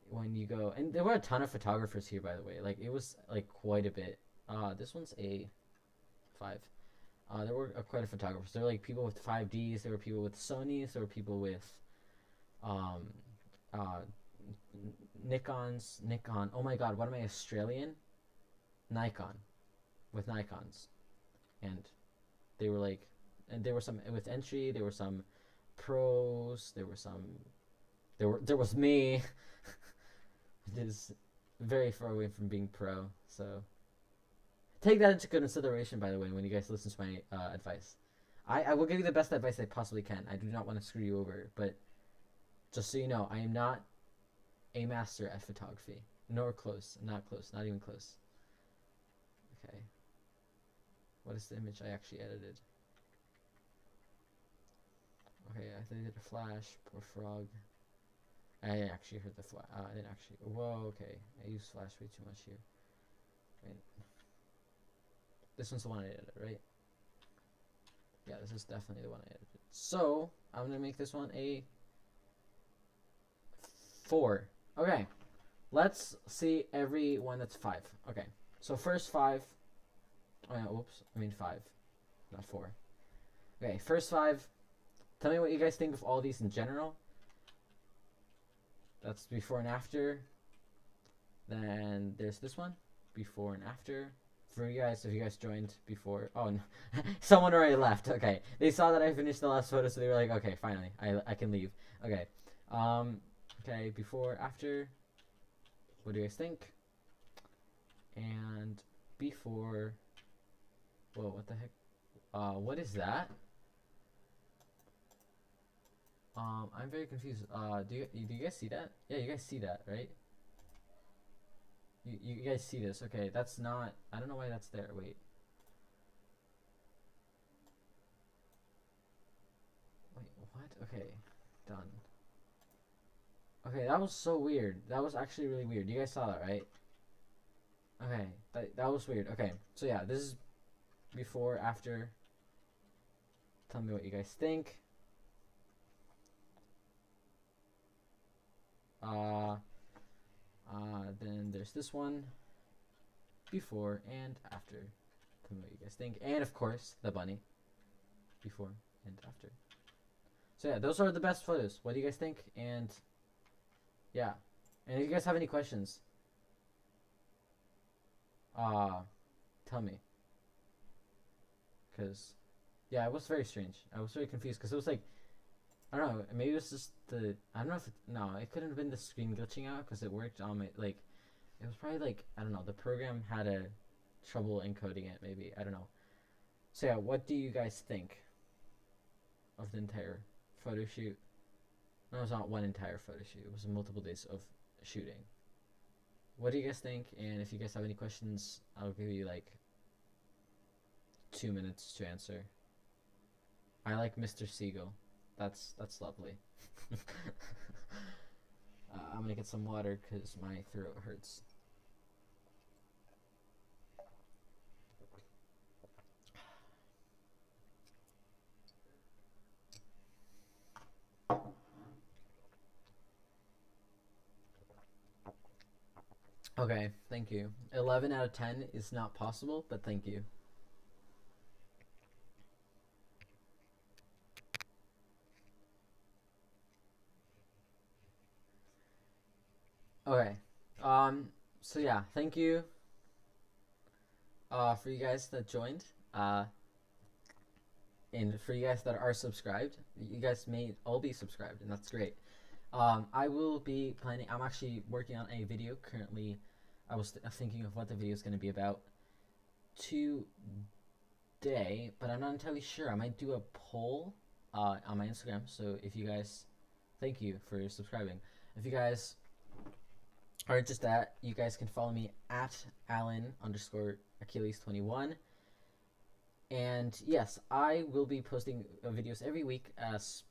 when you go. And there were a ton of photographers here, by the way. Like, it was like quite a bit. This one's a 5. There were quite a photographers. There were like people with 5Ds. There were people with Sonys. There were people with um, Nikon. Oh my God, what am I, Australian? Nikon, with Nikons, and they were like, and there were some with entry. There were some pros. There was me. It is very far away from being pro. So take that into consideration, by the way, when you guys listen to my advice. I will give you the best advice I possibly can. I do not want to screw you over, but just so you know, I am not a master at photography, nor close. Not close. Not even close. Okay. What is the image I actually edited? Okay, I think I did a flash. Poor frog. I actually heard the flash. I didn't actually. Whoa, okay. I used flash way too much here. Wait. This one's the one I edited, right? Yeah, this is definitely the one I edited. So, I'm going to make this one a 4. Okay. Let's see every one that's 5. Okay. So, first 5. Oh, yeah, oops. I mean 5. Not 4. Okay, first 5. Tell me what you guys think of all these in general. That's before and after. Then there's this one. Before and after. For you guys, if you guys joined before. Oh, no. Someone already left. Okay. They saw that I finished the last photo, so they were like, okay, finally. I can leave. Okay. Okay, before, after. What do you guys think? And before. Whoa, what the heck? What is that? I'm very confused. Do you guys see that? Yeah, you guys see that, right? You guys see this? Okay, that's not. I don't know why that's there. Wait. Wait, what? Okay, done. Okay, that was so weird. That was actually really weird. You guys saw that, right? Okay, that was weird. Okay, so yeah, this is before, after. Tell me what you guys think. Then there's this one, before and after. Tell me what you guys think. And of course, the bunny, before and after. So yeah, those are the best photos. What do you guys think? And yeah, and if you guys have any questions, tell me. Cause yeah, it was very strange. I was very confused because it was like, I don't know, maybe it was just the, I don't know if no, it couldn't have been the screen glitching out because it worked on my, like, it was probably like, I don't know, the program had a trouble encoding it, maybe, I don't know. So yeah, what do you guys think of the entire photo shoot? No, it was not one entire photo shoot, it was multiple days of shooting. What do you guys think? And if you guys have any questions, I'll give you like 2 minutes to answer. I like Mr. Siegel. That's lovely. I'm gonna get some water because my throat hurts. Okay, thank you. 11 out of 10 is not possible, but thank you. Okay. Um. So yeah, thank you. For you guys that joined. And for you guys that are subscribed, you guys may all be subscribed, and that's great. I will be planning. I'm actually working on a video currently. I was thinking of what the video is going to be about today, but I'm not entirely sure. I might do a poll on my Instagram. So if you guys, thank you for subscribing. If you guys are interested, that you guys can follow me at Alan underscore Achilles 21. And yes, I will be posting videos every week as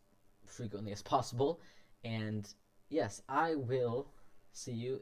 frequently as possible. And yes, I will see you